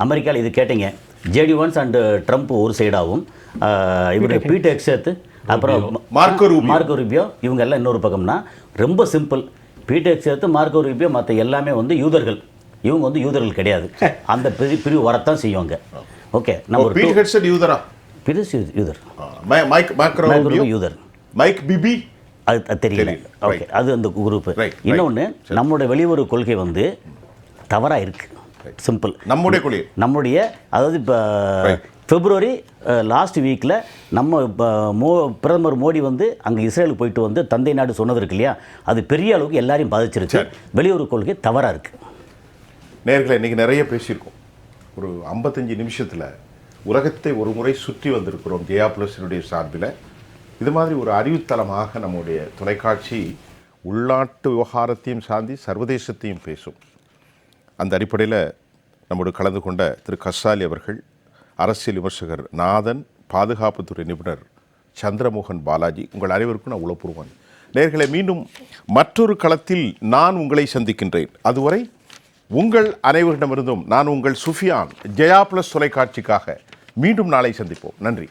அமெரிக்காவில் இது கேட்டீங்க, ஜேடி வான்ஸ் அண்ட் ட்ரம்ப் ஒரு சைடாகவும் இவருடைய பீட்டர் சேர்த்து அப்புறம் மார்க்கோ ரூபியோ இவங்க எல்லாம் இன்னொரு பக்கம்னா ரொம்ப சிம்பிள். பீட்டர் சேர்த்து மார்க்கோ ரூபியோ மற்ற எல்லாமே வந்து யூதர்கள். இவங்க வந்து யூதர்கள் கிடையாது. அந்த பிரிவு வரத்தான் செய்வாங்க. ஓகே, நம்ம யூதர் மைக் பிபி அது தெரியல. ஓகே, அது அந்த குரூப். இன்னொன்று, நம்மளுடைய வெளியுறவு கொள்கை வந்து தவறாக இருக்குது. சிம்பிள். நம்முடைய அதாவது இப்போ பிப்ரவரி லாஸ்ட் வீக்கில் நம்ம பிரதமர் மோடி வந்து அங்கே இஸ்ரேலுக்கு போயிட்டு வந்து தந்தை நாடு சொன்னது இருக்கு இல்லையா, அது பெரிய அளவுக்கு எல்லாரையும் பாதிச்சிருச்சு. வெளியுறவு கொள்கை தவறாக இருக்குது. நேர்களை இன்றைக்கி நிறைய பேசியிருக்கோம். ஒரு 55 நிமிஷத்தில் உலகத்தை ஒரு முறை சுற்றி வந்திருக்கிறோம் ஜெயா பிளஸினுடைய சார்பில். இது மாதிரி ஒரு அறிவுத்தலமாக நம்முடைய தொலைக்காட்சி உள்நாட்டு விவகாரத்தையும் சார்ந்து சர்வதேசத்தையும் பேசும். அந்த அடிப்படையில் நம்மோடு கலந்து கொண்ட திரு கசாலி அவர்கள், அரசியல் விமர்சகர் நாதன், பாதுகாப்புத்துறை நிபுணர் சந்திரமோகன் பாலாஜி, உங்கள் அனைவருக்கும் நான் உளப்பூர்வன். நேயர்களே, மீண்டும் மற்றொரு களத்தில் நான் உங்களை சந்திக்கின்றேன். அதுவரை உங்கள் அனைவரிடமிருந்தும் நான் உங்கள் சுஃபியான், ஜெயா பிளஸ் தொலைக்காட்சிக்காக மீண்டும் நாளை சந்திப்போம். நன்றி.